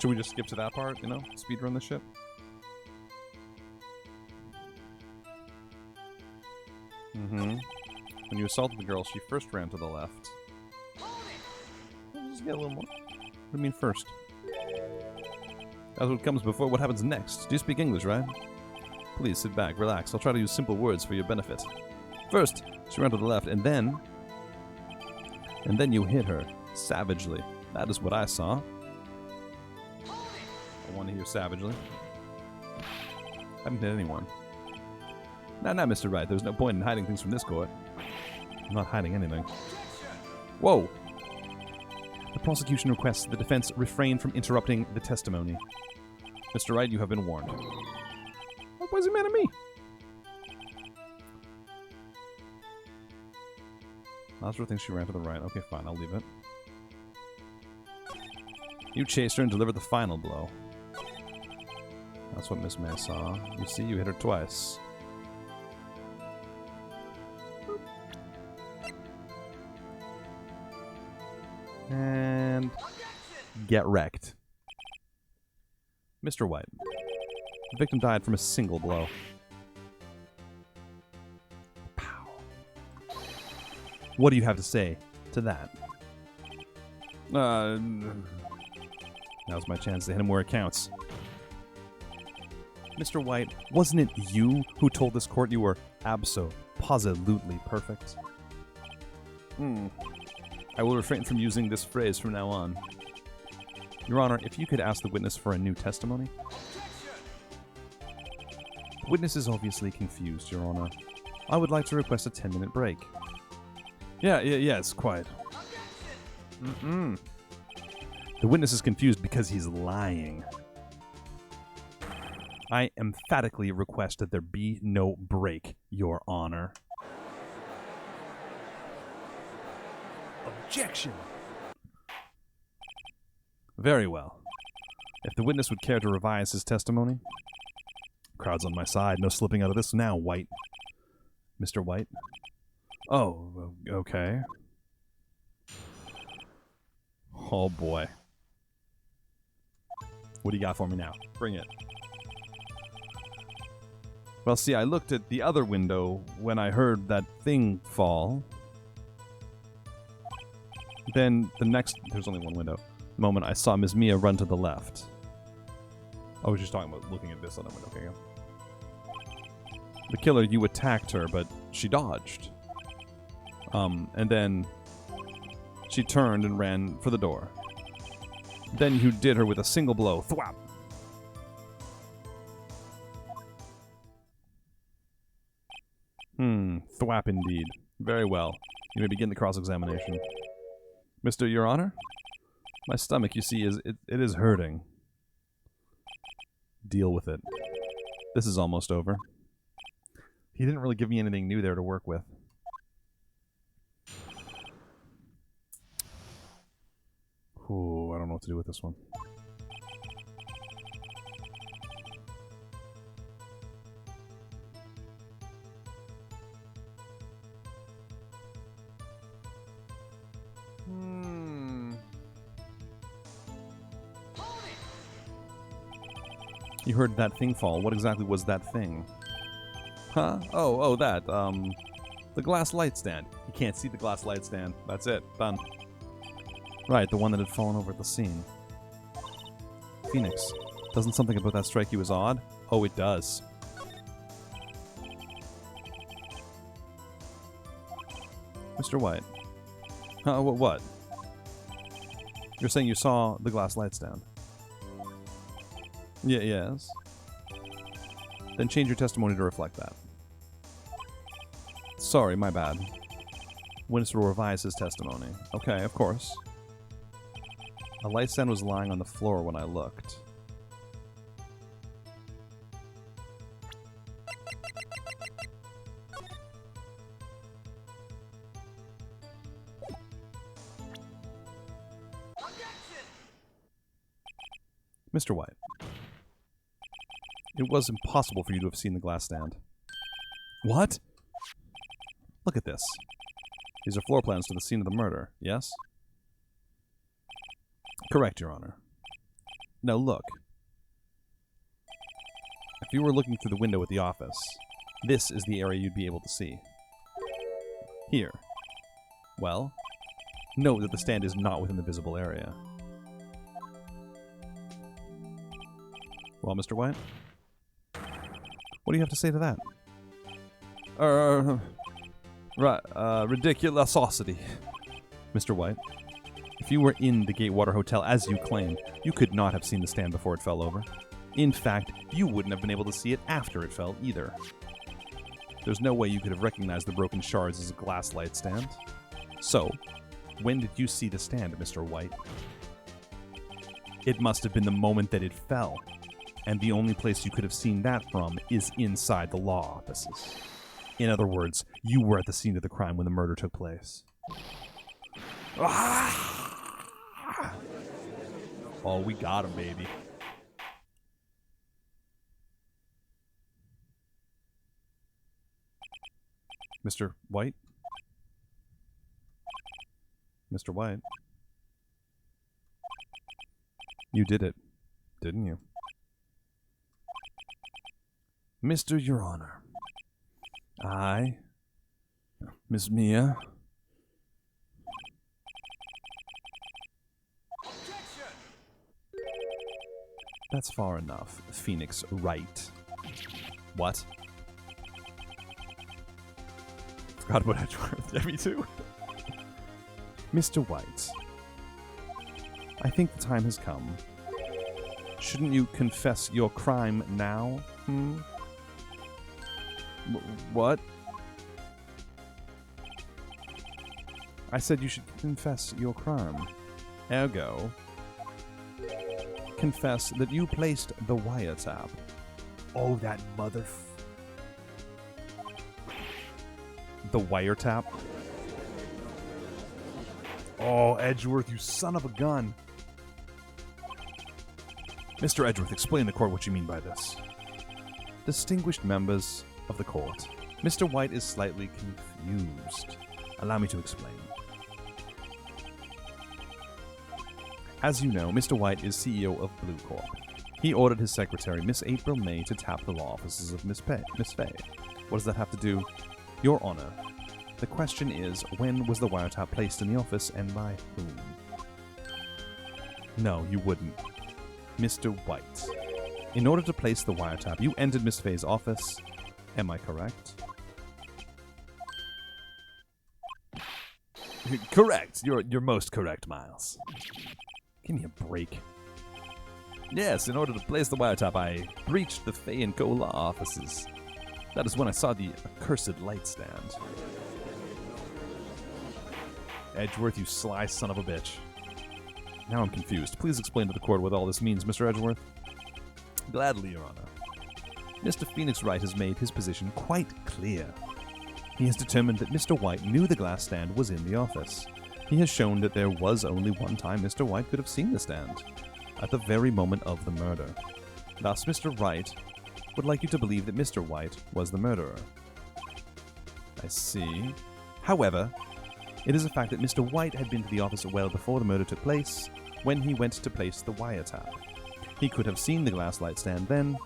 Should we just skip to that part, you know? Speedrun this shit? When you assaulted the girl, she first ran to the left. Let's just get a little more. What do you mean first? That's what comes before what happens next. Do you speak English, right? Please sit back, relax. I'll try to use simple words for your benefit. First, she ran to the left, and then you hit her savagely. That is what I saw. I want to hear savagely. I haven't hit anyone. Nah, Mr. Wright. There's no point in hiding things from this court. I'm not hiding anything. Whoa! The prosecution requests the defense refrain from interrupting the testimony. Mr. Wright, you have been warned. Why is he mad at me? Lazarus thinks she ran to the right. Okay, fine. I'll leave it. You chased her and delivered the final blow. That's what Miss May saw. You see, you hit her twice. And get wrecked. Mr. White. The victim died from a single blow. Pow. What do you have to say to that? Now's my chance to hit him where it counts. Mr. White, wasn't it you who told this court you were abso-positively perfect? I will refrain from using this phrase from now on. Your Honor, if you could ask the witness for a new testimony. The witness is obviously confused, Your Honor. I would like to request a 10-minute break. Yes, quite. The witness is confused because he's lying. I emphatically request that there be no break, Your Honor. Objection! Very well. If the witness would care to revise his testimony. Crowd's on my side. No slipping out of this now, White. Mr. White? Oh, okay. Oh, boy. What do you got for me now? Bring it. Well, see, I looked at the other window when I heard that thing fall. Then the next... There's only one window. The moment I saw Ms. Mia run to the left. I was just talking about looking at this other window. Okay, the killer, you attacked her, but she dodged. And then she turned and ran for the door. Then you did her with a single blow. Thwap! Thwap indeed. Very well. You may begin the cross-examination. Mr. Your Honor? My stomach, you see, it is hurting. Deal with it. This is almost over. He didn't really give me anything new there to work with. Ooh, I don't know what to do with this one. You heard that thing fall. What exactly was that thing? Huh? Oh, that. The glass light stand. You can't see the glass light stand. That's it. Done. Right, the one that had fallen over at the scene. Phoenix, doesn't something about that strike you as odd? Oh, it does. Mr. White. What? You're saying you saw the glass light stand? Yeah, yes. Then change your testimony to reflect that. Sorry, my bad. Witness will revise his testimony. Okay, of course. A light stand was lying on the floor when I looked. Mr. White. It was impossible for you to have seen the glass stand. What? Look at this. These are floor plans to the scene of the murder, yes? Correct, Your Honor. Now look. If you were looking through the window at the office, this is the area you'd be able to see. Here. Well, note that the stand is not within the visible area. Well, Mr. White? What do you have to say to that? Ridiculosity. Mr. White, if you were in the Gatewater Hotel as you claim, you could not have seen the stand before it fell over. In fact, you wouldn't have been able to see it after it fell either. There's no way you could have recognized the broken shards as a glass light stand. So, when did you see the stand, Mr. White? It must have been the moment that it fell. And the only place you could have seen that from is inside the law offices. In other words, you were at the scene of the crime when the murder took place. Oh, we got him, baby. Mr. White? Mr. White? You did it, didn't you? Mr. Your Honor, I, Miss Mia. That's far enough, Phoenix Wright. What? Forgot about Edgeworth. Yeah, me too. Mr. White, I think the time has come. Shouldn't you confess your crime now? What? I said you should confess your crime. Ergo, confess that you placed the wiretap. Oh, that The wiretap? Oh, Edgeworth, you son of a gun. Mr. Edgeworth, explain to the court what you mean by this. Distinguished members of the court, Mr. White is slightly confused. Allow me to explain. As you know, Mr. White is CEO of Blue Corp. He ordered his secretary, Miss April May, to tap the law offices of Miss Faye. What does that have to do? Your Honor, the question is, when was the wiretap placed in the office and by whom? No, you wouldn't. Mr. White, in order to place the wiretap, you entered Miss Faye's office. Am I correct? Correct. You're most correct, Miles. Give me a break. Yes, in order to place the wiretap, I breached the Faye & Co. law offices. That is when I saw the accursed light stand. Edgeworth, you sly son of a bitch. Now I'm confused. Please explain to the court what all this means, Mr. Edgeworth. Gladly, Your Honor. Mr. Phoenix Wright has made his position quite clear. He has determined that Mr. White knew the glass stand was in the office. He has shown that there was only one time Mr. White could have seen the stand, at the very moment of the murder. Thus, Mr. Wright would like you to believe that Mr. White was the murderer. I see. However, it is a fact that Mr. White had been to the office well before the murder took place, when he went to place the wiretap. He could have seen the glass light stand then.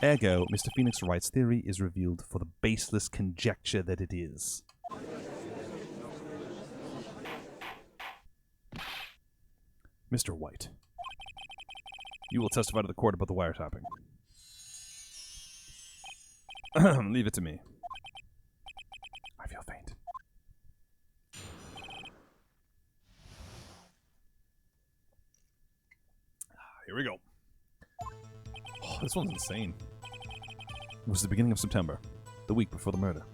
Ergo, Mr. Phoenix Wright's theory is revealed for the baseless conjecture that it is. Mr. White, you will testify to the court about the wiretapping. Leave it to me. I feel faint. Here we go. Oh, this one's insane. It was the beginning of September, the week before the murder.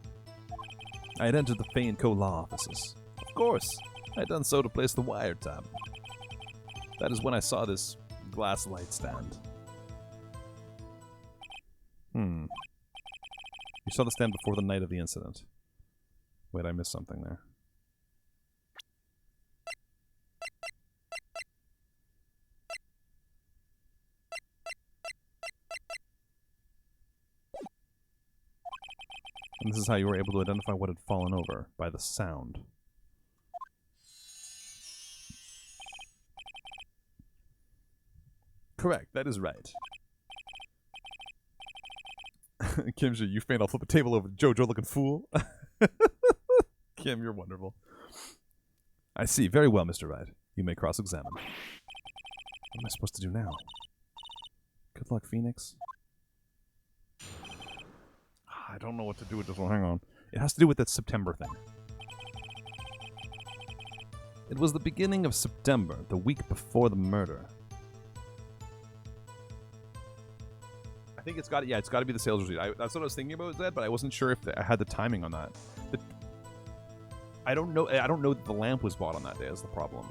I had entered the Fay & Co. law offices. Of course, I had done so to place the wiretap. That is when I saw this glass light stand. You saw the stand before the night of the incident. Wait, I missed something there. And this is how you were able to identify what had fallen over, by the sound. Correct, that is right. Kimja, you faint, I'll flip a table over. Jojo looking fool. Kim, you're wonderful. I see. Very well, Mr. Wright. You may cross-examine. What am I supposed to do now? Good luck, Phoenix. I don't know what to do with this one. Hang on. It has to do with that September thing. It was the beginning of September, the week before the murder. I think it's got, yeah, it's got to be the sales receipt. That's what I was thinking about, Zed, but I wasn't sure if I had the timing on that. I don't know that the lamp was bought on that day is the problem.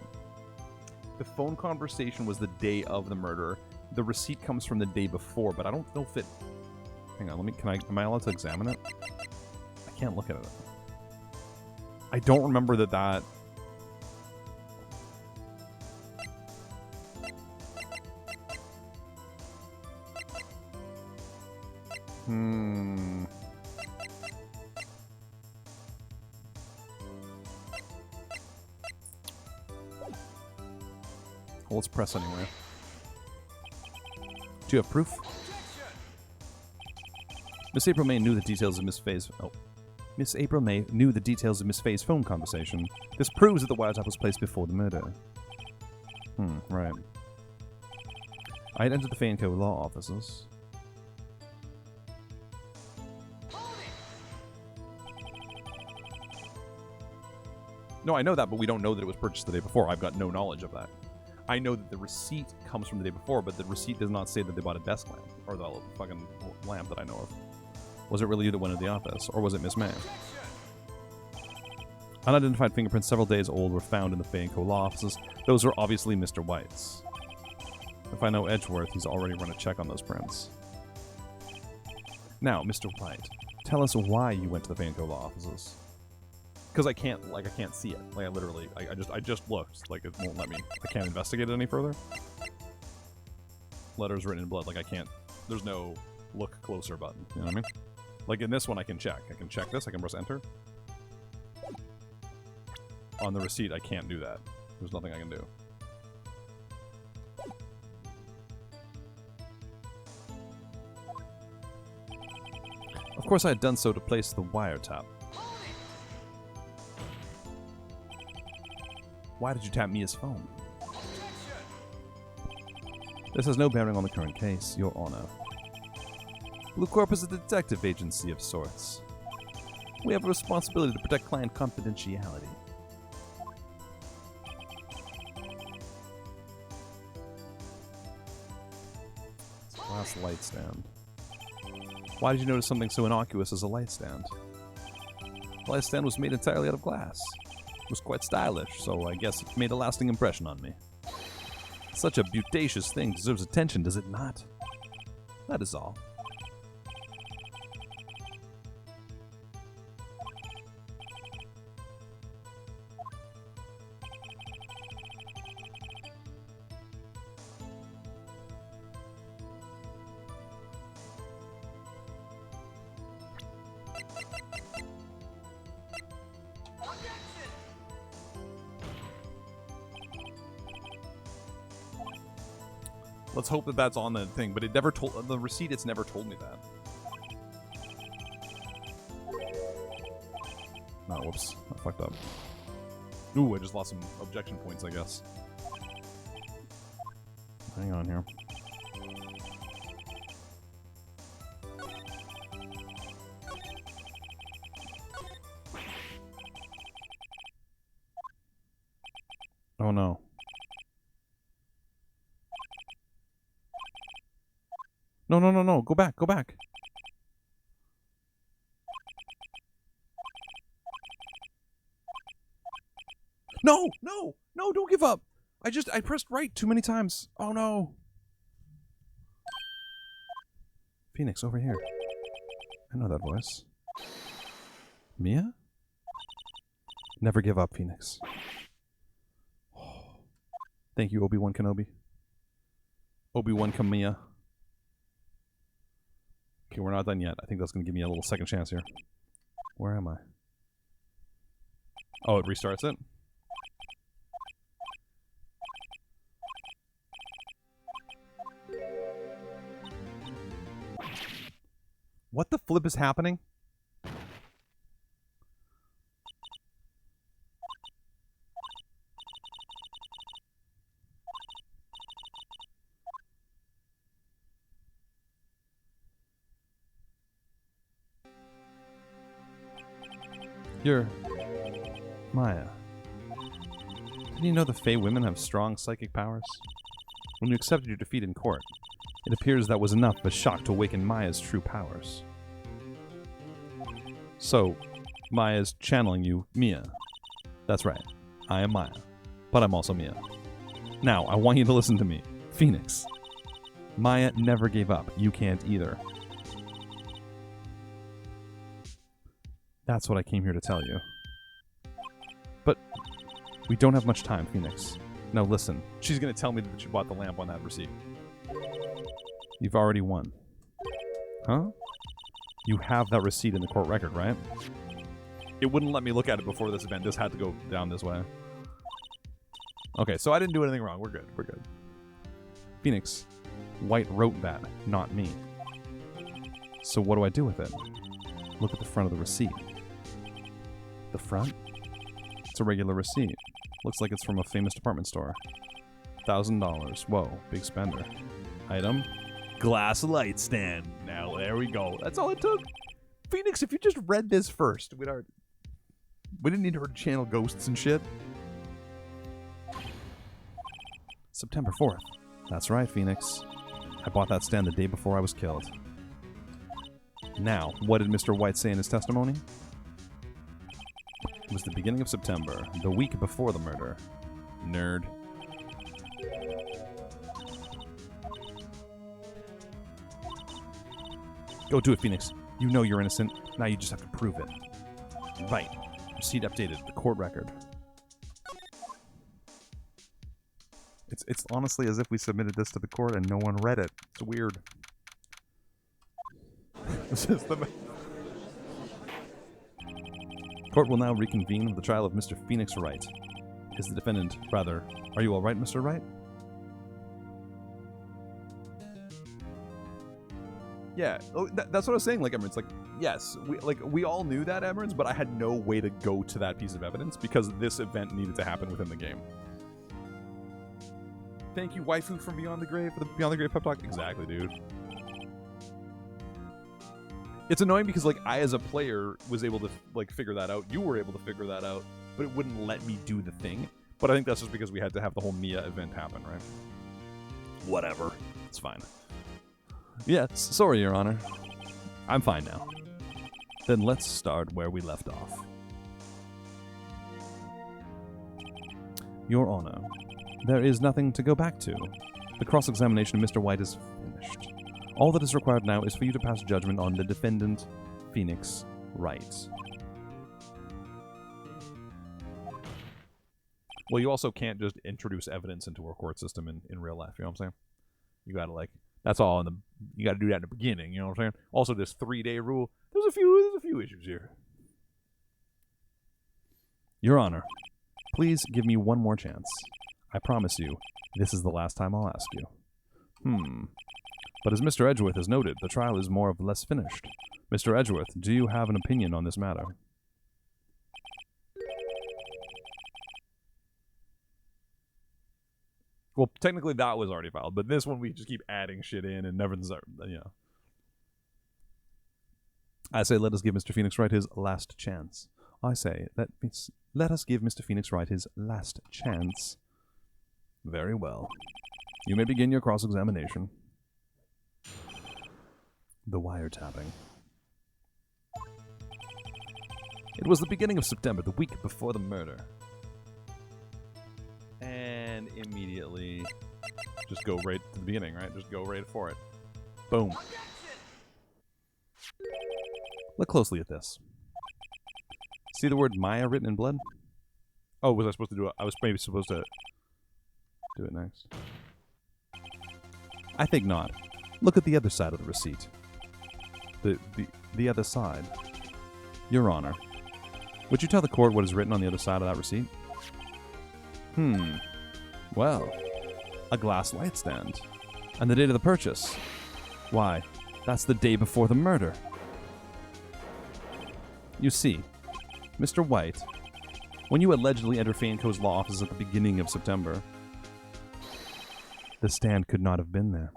The phone conversation was the day of the murder. The receipt comes from the day before, but I don't know if it... Hang on, am I allowed to examine it? I can't look at it. I don't remember that... Well, let's press anyway. Do you have proof? Miss April May knew the details of Miss Fay's... Oh. Miss April May knew the details of Miss Fay's phone conversation. This proves that the wiretap was placed before the murder. Right. I had entered the Fay & Co. law offices. No, I know that, but we don't know that it was purchased the day before. I've got no knowledge of that. I know that the receipt comes from the day before, but the receipt does not say that they bought a desk lamp. Or the fucking lamp that I know of. Was it really you that went into the office? Or was it Miss May? Unidentified fingerprints several days old were found in the Fay & Co. law offices. Those are obviously Mr. White's. If I know Edgeworth, he's already run a check on those prints. Now, Mr. White, tell us why you went to the Fay & Co. law offices. Because I can't see it. Like, I just looked. Like, it won't let me. I can't investigate it any further. Letters written in blood. Like, I can't. There's no look closer button. You know what I mean? Like, in this one, I can check. I can check this. I can press enter. On the receipt, I can't do that. There's nothing I can do. Of course, I had done so to place the wiretap. Why did you tap Mia's phone? This has no bearing on the current case, Your Honor. Blue Corp is a detective agency of sorts. We have a responsibility to protect client confidentiality. Glass light stand. Why did you notice something so innocuous as a light stand? The light stand was made entirely out of glass. It was quite stylish, so I guess it made a lasting impression on me. Such a beautacious thing deserves attention, does it not? That is all. Let's hope that that's on the thing, but it never told the receipt. It's never told me that. Oh, whoops! I fucked up. Ooh, I just lost some objection points, I guess. Hang on here. Oh no. No, no, no, no. Go back. Go back. No, no, no, don't give up. I pressed right too many times. Oh no. Phoenix, over here. I know that voice. Mia? Never give up, Phoenix. Thank you, Obi-Wan Kenobi. Obi-Wan Kamiya. Okay, we're not done yet. I think that's going to give me a little second chance here. Where am I? Oh, it restarts it? What the flip is happening? You're Maya. Didn't you know the Fey women have strong psychic powers? When you accepted your defeat in court, it appears that was enough of a shock to awaken Maya's true powers. So, Maya's channeling you, Mia. That's right. I am Maya. But I'm also Mia. Now, I want you to listen to me. Phoenix. Maya never gave up. You can't either. That's what I came here to tell you. But we don't have much time, Phoenix. Now listen. She's going to tell me that she bought the lamp on that receipt. You've already won. Huh? You have that receipt in the court record, right? It wouldn't let me look at it before this event. This had to go down this way. Okay, so I didn't do anything wrong. We're good. We're good. Phoenix, Wright wrote that, not me. So what do I do with it? Look at the front of the receipt. The front? It's a regular receipt. Looks like it's from a famous department store. $1,000. Whoa, big spender. Item? Glass light stand. Now, there we go. That's all it took. Phoenix, if you just read this first, we didn't need her to channel ghosts and shit. September 4th. That's right, Phoenix. I bought that stand the day before I was killed. Now, what did Mr. Wright say in his testimony? It was the beginning of September, the week before the murder. Nerd. Go do it, Phoenix. You know you're innocent. Now you just have to prove it. Right. Receipt updated. The court record. It's honestly as if we submitted this to the court and no one read it. It's weird. This is the... Court will now reconvene with the trial of Mr. Phoenix Wright. Is the defendant, rather... Are you all right, Mr. Wright? Yeah, that's what I was saying, like, Emirates, like, yes, we all knew that, Emirates, but I had no way to go to that piece of evidence because this event needed to happen within the game. Thank you, waifu from Beyond the Grave, for the Beyond the Grave pep talk. Exactly, dude. It's annoying because, like, I as a player was able to, like, figure that out. You were able to figure that out, but it wouldn't let me do the thing. But I think that's just because we had to have the whole Mia event happen, right? Whatever. It's fine. Yeah, sorry, Your Honor. I'm fine now. Then let's start where we left off. Your Honor, there is nothing to go back to. The cross-examination of Mr. White is finished. All that is required now is for you to pass judgment on the defendant, Phoenix Wright. Well, you also can't just introduce evidence into a court system in real life, you know what I'm saying? You gotta, like, that's all in the, you gotta do that in the beginning, you know what I'm saying? Also, this 3-day rule, there's a few issues here. Your Honor, please give me one more chance. I promise you, this is the last time I'll ask you. But as Mr. Edgeworth has noted, the trial is more or less finished. Mr. Edgeworth, do you have an opinion on this matter? Well, technically that was already filed, but this one we just keep adding shit in and never, you know. I say let us give Mr. Phoenix Wright his last chance. I say let us give Mr. Phoenix Wright his last chance. Very well. You may begin your cross-examination. The wiretapping. It was the beginning of September, the week before the murder. And immediately, just go right to the beginning, right? Just go right for it. Boom. Look closely at this. See the word Maya written in blood? Oh, was I supposed to do it? I was maybe supposed to do it next. I think not. Look at the other side of the receipt. The other side. Your Honor, would you tell the court what is written on the other side of that receipt? Well, a glass light stand. And the date of the purchase. Why, that's the day before the murder. You see, Mr. White, when you allegedly entered Fanco's law office at the beginning of September, the stand could not have been there.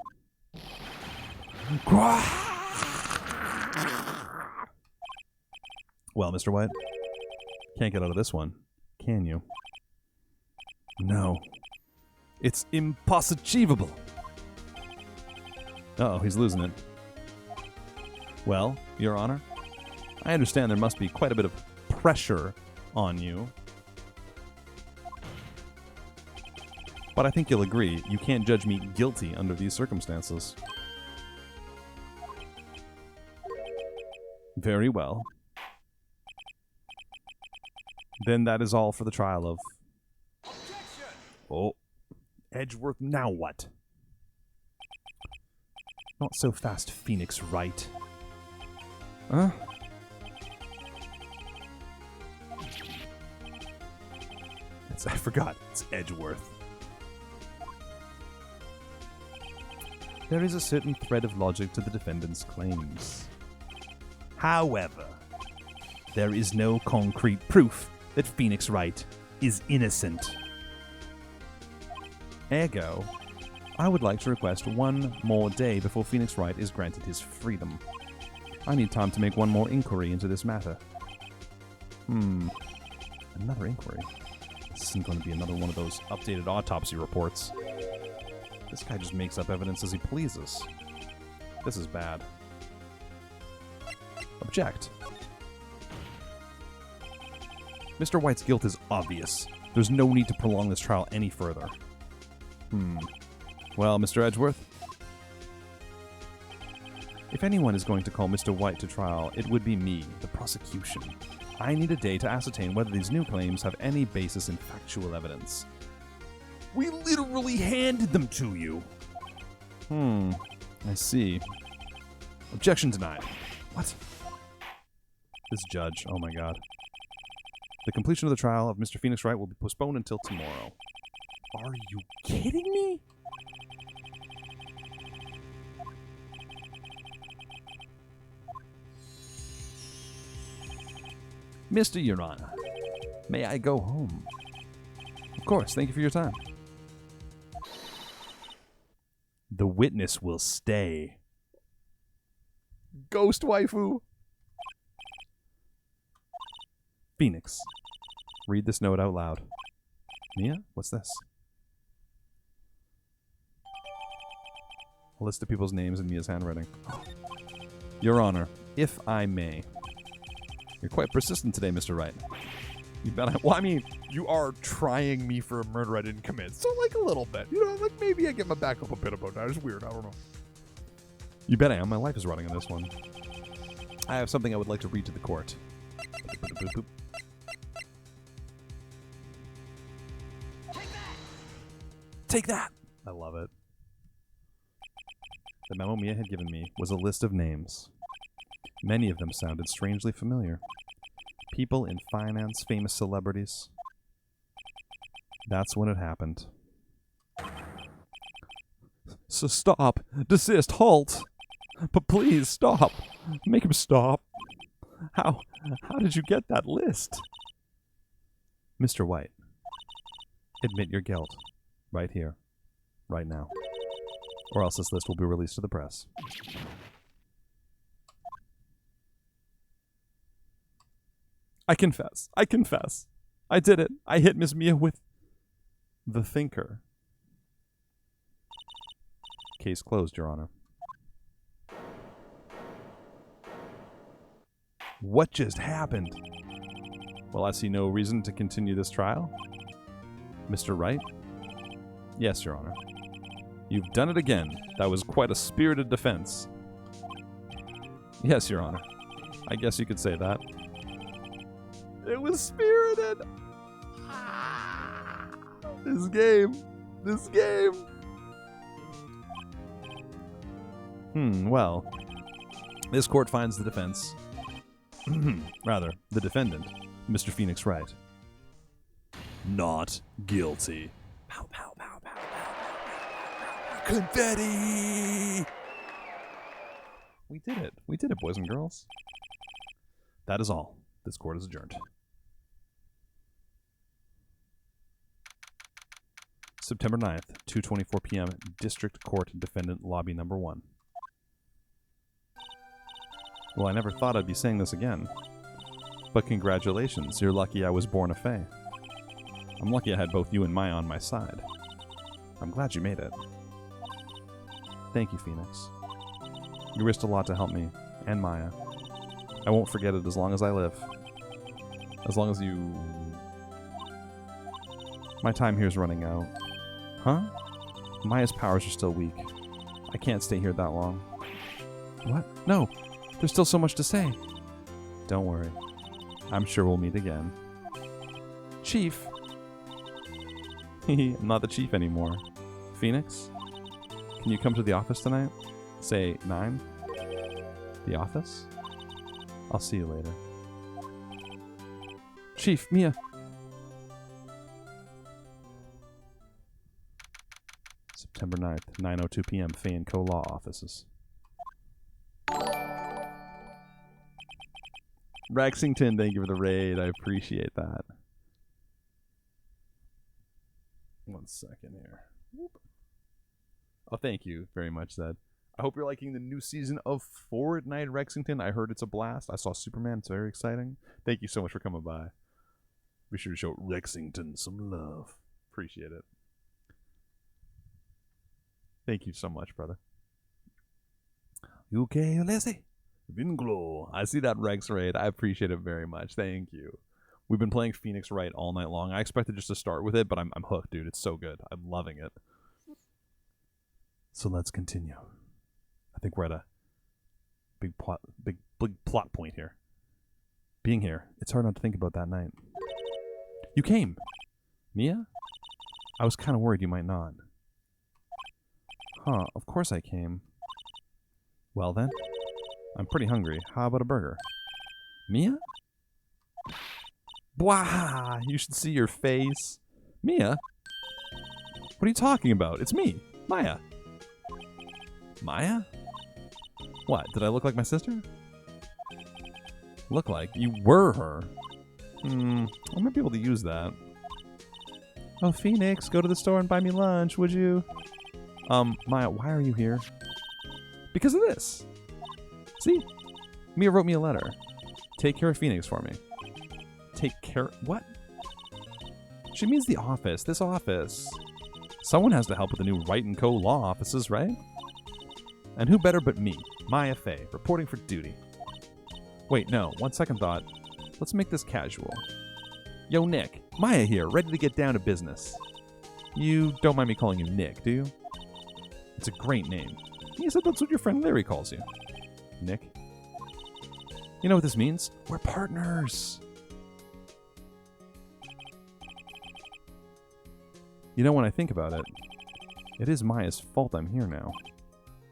Well, Mr. White, can't get out of this one, can you? No. It's impossible. Uh-oh, he's losing it. Well, Your Honor, I understand there must be quite a bit of pressure on you. But I think you'll agree, you can't judge me guilty under these circumstances. Very well. Then that is all for the trial of... Objection! Oh. Edgeworth, now what? Not so fast, Phoenix Wright. Huh? I forgot. It's Edgeworth. There is a certain thread of logic to the defendant's claims. However, there is no concrete proof that Phoenix Wright is innocent. Ergo, I would like to request one more day before Phoenix Wright is granted his freedom. I need time to make one more inquiry into this matter. Another inquiry? This isn't going to be another one of those updated autopsy reports. This guy just makes up evidence as he pleases. This is bad. Object. Mr. White's guilt is obvious. There's no need to prolong this trial any further. Well, Mr. Edgeworth? If anyone is going to call Mr. White to trial, it would be me, the prosecution. I need a day to ascertain whether these new claims have any basis in factual evidence. We literally handed them to you! I see. Objection denied. What? This judge, oh my god. The completion of the trial of Mr. Phoenix Wright will be postponed until tomorrow. Are you kidding me? Mr. Your Honor, may I go home? Of course, thank you for your time. The witness will stay. Ghost waifu! Phoenix, read this note out loud. Mia, what's this? A list of people's names in Mia's handwriting. Your Honor, if I may. You're quite persistent today, Mr. Wright. You bet I... Well, I mean, you are trying me for a murder I didn't commit. So, like, a little bit. You know, like, maybe I get my back up a bit about that. It's weird. I don't know. You bet I am. My life is running on this one. I have something I would like to read to the court. Take that! I love it. The memo Mia had given me was a list of names. Many of them sounded strangely familiar. People in finance, famous celebrities. That's when it happened. So stop! Desist! Halt! But please, stop! Make him stop! How did you get that list? Mr. White, admit your guilt. Right here. Right now. Or else this list will be released to the press. I confess. I confess. I did it. I hit Miss Mia with the thinker. Case closed, Your Honor. What just happened? Well, I see no reason to continue this trial. Mr. Wright? Yes, Your Honor. You've done it again. That was quite a spirited defense. Yes, Your Honor. I guess you could say that. It was spirited! This game. This game. Well. This court finds the defense. Rather, the defendant, Mr. Phoenix Wright. Not guilty. Pow, pow, pow, pow, pow, pow, pow, pow. Confetti! We did it. We did it, boys and girls. That is all. This court is adjourned. September 9th, 2:24 p.m., District Court Defendant Lobby Number 1. Well, I never thought I'd be saying this again. But congratulations, you're lucky I was born a Fae. I'm lucky I had both you and Maya on my side. I'm glad you made it. Thank you, Phoenix. You risked a lot to help me, and Maya. I won't forget it as long as I live. As long as you... My time here is running out. Huh? Maya's powers are still weak. I can't stay here that long. What? No! There's still so much to say. Don't worry. I'm sure we'll meet again. Chief! I'm not the chief anymore. Phoenix? Can you come to the office tonight? Say 9? The office? I'll see you later. Chief, Mia! September 9th, 9:02 p.m., Fae & Co. Law Offices. Rexington, thank you for the raid. I appreciate that. 1 second here. Whoop. Oh, thank you very much, Zed. I hope you're liking the new season of Fortnite, Rexington. I heard it's a blast. I saw Superman. It's very exciting. Thank you so much for coming by. Be sure to show Rexington some love. Appreciate it. Thank you so much, brother. Okay, Leslie. Vinglo. I see that Rex raid. I appreciate it very much. Thank you. We've been playing Phoenix Wright all night long. I expected just to start with it, but I'm hooked, dude. It's so good. I'm loving it. So let's continue. I think we're at a big plot point here. Being here, it's hard not to think about that night. You came. Mia? I was kind of worried you might not. Huh, of course I came. Well then, I'm pretty hungry. How about a burger? Mia? Bwah! You should see your face. Mia? What are you talking about? It's me, Maya. Maya? What, did I look like my sister? Look like? You were her. I might be able to use that. Oh, Phoenix, go to the store and buy me lunch, would you? Maya, why are you here? Because of this. See? Mia wrote me a letter. Take care of Phoenix for me. Take care... What? She means the office. This office. Someone has to help with the new Wright & Co. law offices, right? And who better but me? Maya Fey, reporting for duty. Wait, no. One second thought. Let's make this casual. Yo, Nick. Maya here, ready to get down to business. You don't mind me calling you Nick, do you? It's a great name. You said that's what your friend Larry calls you. Nick? You know what this means? We're partners. You know, when I think about it, it is Maya's fault I'm here now.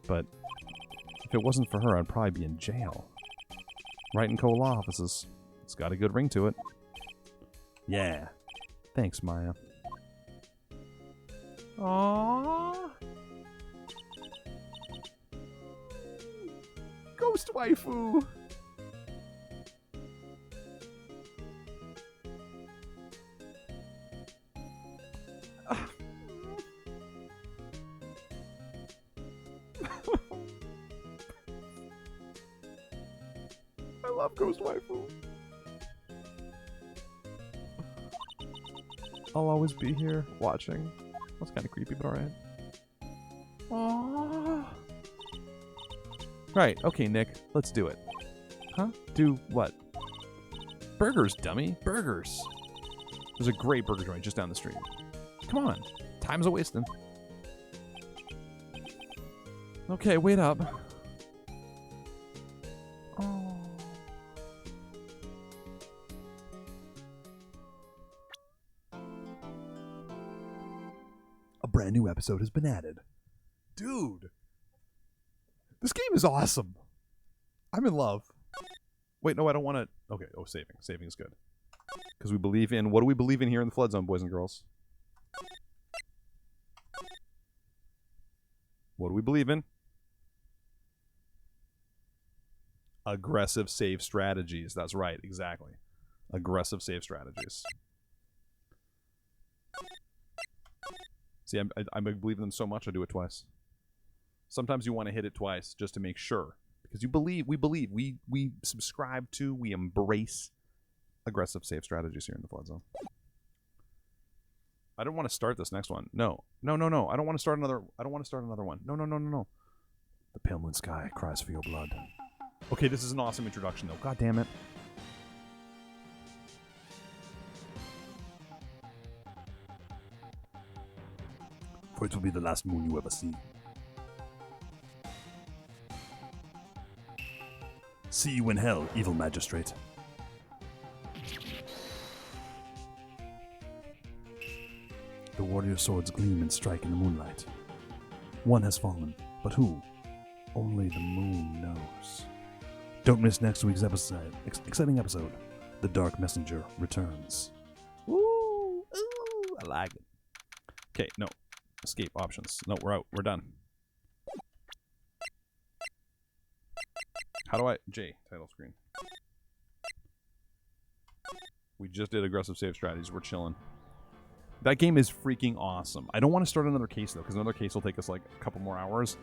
But if it wasn't for her, I'd probably be in jail. Wright & Co. law offices. It's got a good ring to it. Yeah. Thanks, Maya. Aww. Ghost waifu. I love Ghost waifu. I'll always be here watching. That's kind of creepy, but alright. Aww. Right, okay, Nick, let's do it. Huh? Do what? Burgers, dummy. Burgers. There's a great burger joint just down the street. Come on. Time's a-wasting. Okay, wait up. Oh. A brand new episode has been added. Dude. This game is awesome. I'm in love. Wait, no, I don't want to... Okay, oh, saving. Saving is good. Because we believe in... What do we believe in here in the Flood Zone, boys and girls? What do we believe in? Aggressive save strategies. That's right, exactly. Aggressive save strategies. See, I believe in them so much, I do it twice. Sometimes you want to hit it twice just to make sure. Because you believe, we subscribe to, we embrace aggressive save strategies here in the Flood Zone. I don't want to start this next one. No. I don't want to start another one. No. The pale moon sky cries for your blood. Okay, this is an awesome introduction though. God damn it. For it will be the last moon you ever see. See you in hell, evil magistrate. The warrior swords gleam and strike in the moonlight. One has fallen, but who? Only the moon knows. Don't miss next week's episode. Exciting episode. The Dark Messenger returns. Ooh, I like it. Okay, no. Escape options. No, we're out. We're done. How do I... J, title screen. We just did aggressive save strategies. We're chilling. That game is freaking awesome. I don't want to start another case, though, because another case will take us, like, a couple more hours.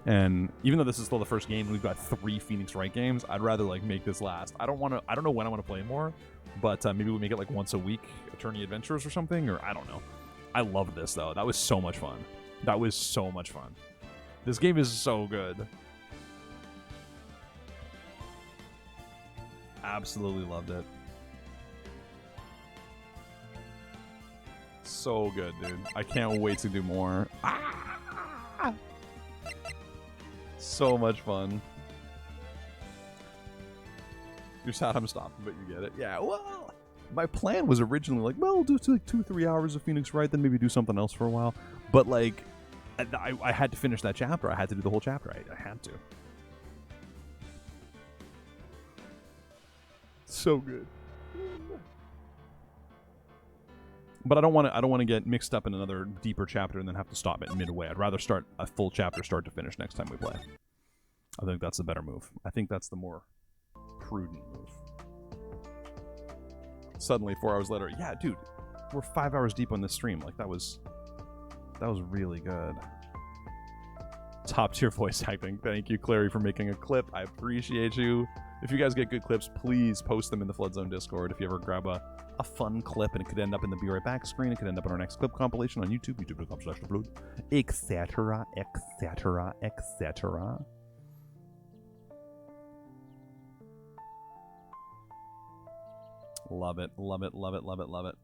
And even though this is still the first game and we've got 3 Phoenix Wright games, I'd rather, like, make this last. I don't know when I want to play more, but maybe we'll make it, like, once a week, Attorney Adventures or something, or I don't know. I love this, though. That was so much fun. That was so much fun. This game is so good. Absolutely loved it. So good, dude. I can't wait to do more. Ah! So much fun. You're sad I'm stopping, but you get it. Yeah, well, my plan was originally like, well, we'll do like 2-3 hours of Phoenix Wright, then maybe do something else for a while. But like, I had to finish that chapter. I had to do the whole chapter. I had to. So good. But I don't want to get mixed up in another deeper chapter and then have to stop it midway. I'd rather start a full chapter start to finish next time we play. I think that's the better move. I think that's the more prudent move. Suddenly, 4 hours later, yeah, dude, we're 5 hours deep on this stream. Like, that was really good. Top tier voice acting. Thank you, Clary, for making a clip. I appreciate you. If you guys get good clips, please post them in the Flood Zone Discord. If you ever grab a fun clip, and it could end up in the Be Right Back screen, it could end up in our next clip compilation on YouTube, youtube.com/TheFlood, etc., etc., etc. Love it, love it, love it, love it, love it.